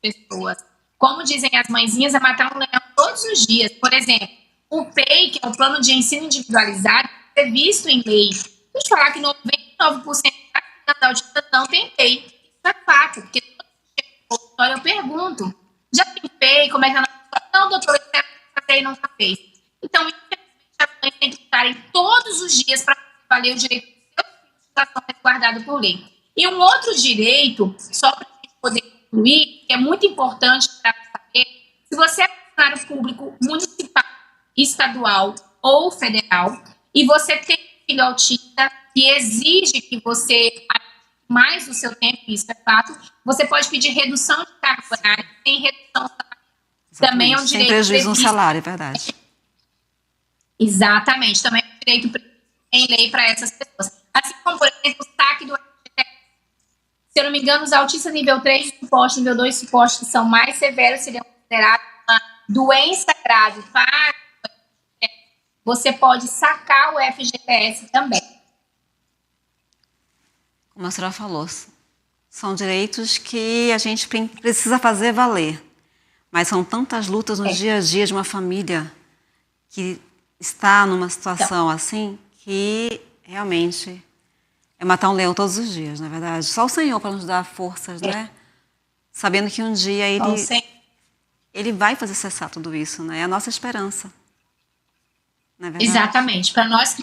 pessoas. Como dizem as mãezinhas, é matar um leão todos os dias. Por exemplo, o PEI, que é o Plano de Ensino Individualizado, é visto em lei. Deixa eu falar que 99% das crianças autistas não tem PEI. Isso é fato, porque todo dia eu pergunto, já tem PEI? Como é que ela não, doutor, eu quero fazer e não fez. Então, infelizmente, as mães têm que estarem todos os dias para valer o direito dos seus filhos que já são resguardados por lei. E um outro direito, só para a gente poder concluir, que é muito importante para saber, se você é funcionário público municipal, estadual ou federal, e você tem um filho autista que exige que você mais do seu tempo, isso é fato, você pode pedir redução de carga horária, sem redução salarial. Também é um direito. Sem prejuízo no salário, é verdade. Exatamente, também é um direito em lei para essas pessoas. Assim como, por exemplo, o saque do FGTS. Se eu não me engano, os autistas nível 3 de suporte, nível 2 de suporte, que são mais severos, seriam considerados uma doença grave para você pode sacar o FGTS também. Como a senhora falou, são direitos que a gente precisa fazer valer. Mas são tantas lutas no dia a dia de uma família que está numa situação assim que realmente é matar um leão todos os dias, na verdade. Só o Senhor para nos dar forças, né? Sabendo que um dia Ele vai fazer cessar tudo isso, né? É a nossa esperança. Não é verdade? Exatamente. Para nós que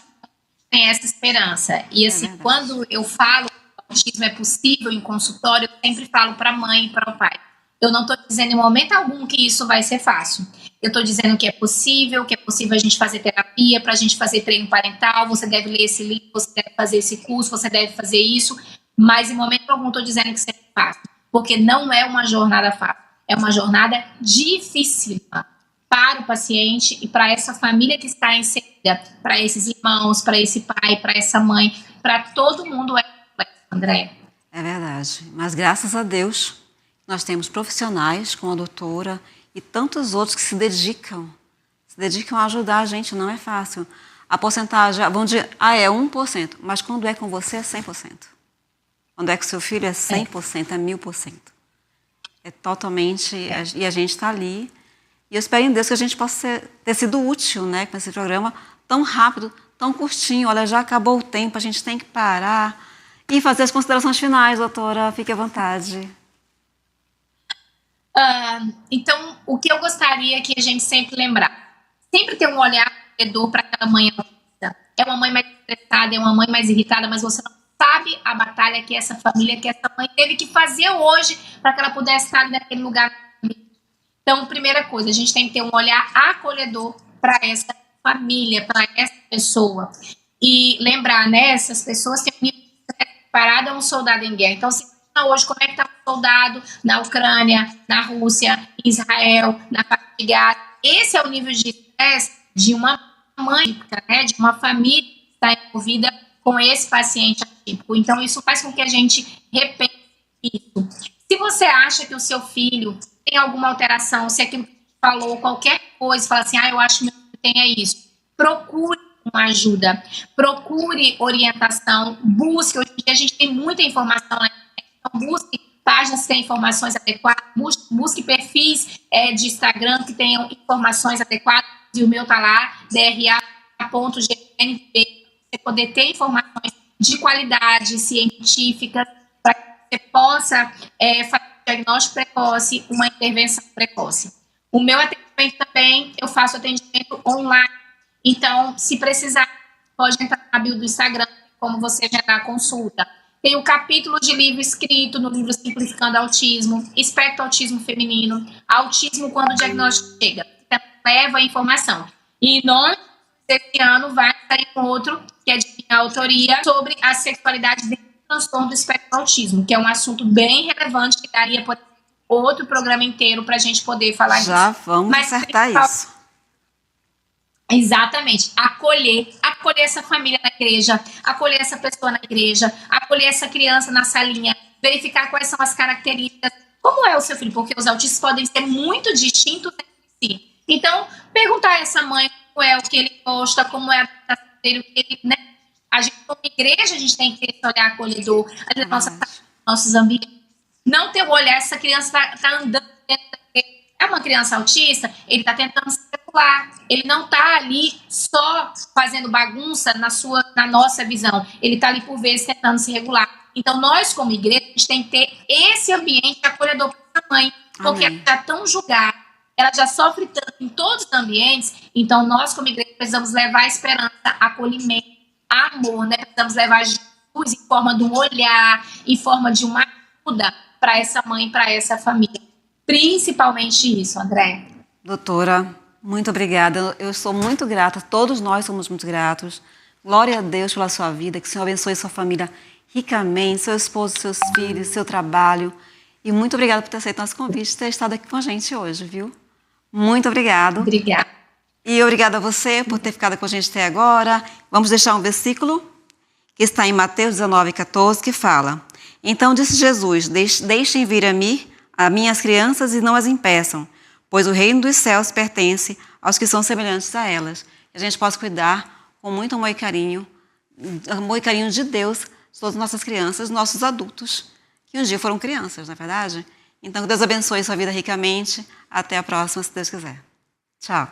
tem essa esperança. E assim, quando eu falo que o autismo é possível em consultório, eu sempre falo para a mãe e para o pai. Eu não estou dizendo em momento algum que isso vai ser fácil. Eu estou dizendo que é possível a gente fazer terapia, para a gente fazer treino parental, você deve ler esse livro, você deve fazer esse curso, você deve fazer isso, mas em momento algum estou dizendo que isso é fácil, porque não é uma jornada fácil, é uma jornada dificílima para o paciente e para essa família que está inserida, para esses irmãos, para esse pai, para essa mãe, para todo mundo é complexo, André. É verdade, mas graças a Deus nós temos profissionais como a doutora e tantos outros que se dedicam a ajudar a gente, não é fácil. A porcentagem, vamos dizer, é 1%, mas quando é com você é 100%. Quando é com seu filho é 100%, é 1000%. É totalmente, e a gente está ali. E eu espero em Deus que a gente possa ter sido útil, né, com esse programa tão rápido, tão curtinho. Olha, já acabou o tempo, a gente tem que parar E fazer as considerações finais, doutora, fique à vontade. Então, o que eu gostaria que a gente sempre lembrar, sempre ter um olhar acolhedor para aquela mãe autista. É uma mãe mais estressada, é uma mãe mais irritada, mas você não sabe a batalha que essa família, que essa mãe teve que fazer hoje para que ela pudesse estar naquele lugar. Então, primeira coisa, a gente tem que ter um olhar acolhedor para essa família, para essa pessoa. E lembrar, né, essas pessoas têm um nível de estresse comparado a um soldado em guerra. Então, se hoje, como é que está um soldado na Ucrânia, na Rússia, em Israel, na faixa de Gaza? Esse é o nível de estresse de uma mãe, né, de uma família que está envolvida com esse paciente atípico. Então, isso faz com que a gente repense isso. Se você acha que o seu filho tem alguma alteração, se aquilo que a gente falou, qualquer coisa, fala assim, eu acho que meu filho tem isso, procure uma ajuda, procure orientação, busque. Hoje em dia a gente tem muita informação na internet, então busque páginas que têm informações adequadas, busque perfis de Instagram que tenham informações adequadas, e o meu tá lá, dra.gnb, para você poder ter informações de qualidade científica, para que você possa fazer um diagnóstico precoce, uma intervenção precoce. O meu atendimento também, eu faço atendimento online. Então, se precisar, pode entrar na bio do Instagram, como você agendar a consulta. Tem um capítulo de livro escrito no livro Simplificando Autismo, Espectro Autismo Feminino, Autismo quando o diagnóstico chega. Então, leva a informação. E nós, esse ano, vai sair um outro, que é de minha autoria, sobre a sexualidade dentro do transtorno do espectro do autismo, que é um assunto bem relevante, que daria outro programa inteiro para a gente poder falar disso. Já vamos acertar isso. Exatamente, acolher essa família na igreja, acolher essa pessoa na igreja, acolher essa criança na salinha, verificar quais são as características, como é o seu filho, porque os autistas podem ser muito distintos entre si. Então, perguntar a essa mãe como é o que ele gosta, como é a adaptação dele, o que ele, né? A gente, como igreja, a gente tem que ter esse olhar acolhedor, nossos ambientes. Não ter o olhar, essa criança tá andando dentro da igreja. É uma criança autista, ele está tentando se regular, ele não está ali só fazendo bagunça na nossa visão, ele está ali por vezes tentando se regular. Então nós como igreja, a gente tem que ter esse ambiente acolhedor para a mãe, porque ela já é tão julgada, ela já sofre tanto em todos os ambientes, então nós como igreja precisamos levar esperança, acolhimento, amor, né? Precisamos levar Jesus em forma de um olhar, em forma de uma ajuda para essa mãe, para essa família. Principalmente isso, André. Doutora, muito obrigada. Eu sou muito grata, todos nós somos muito gratos. Glória a Deus pela sua vida, que o Senhor abençoe sua família ricamente, seu esposo, seus filhos, seu trabalho. E muito obrigada por ter aceito nosso convite e ter estado aqui com a gente hoje, viu? Muito obrigada. Obrigada. E obrigada a você por ter ficado com a gente até agora. Vamos deixar um versículo que está em Mateus 19:14, que fala: Então disse Jesus, deixem vir a mim as minhas crianças e não as impeçam, pois o reino dos céus pertence aos que são semelhantes a elas. Que a gente possa cuidar com muito amor e carinho de Deus, de todas as nossas crianças, nossos adultos, que um dia foram crianças, não é verdade? Então, que Deus abençoe sua vida ricamente. Até a próxima, se Deus quiser. Tchau.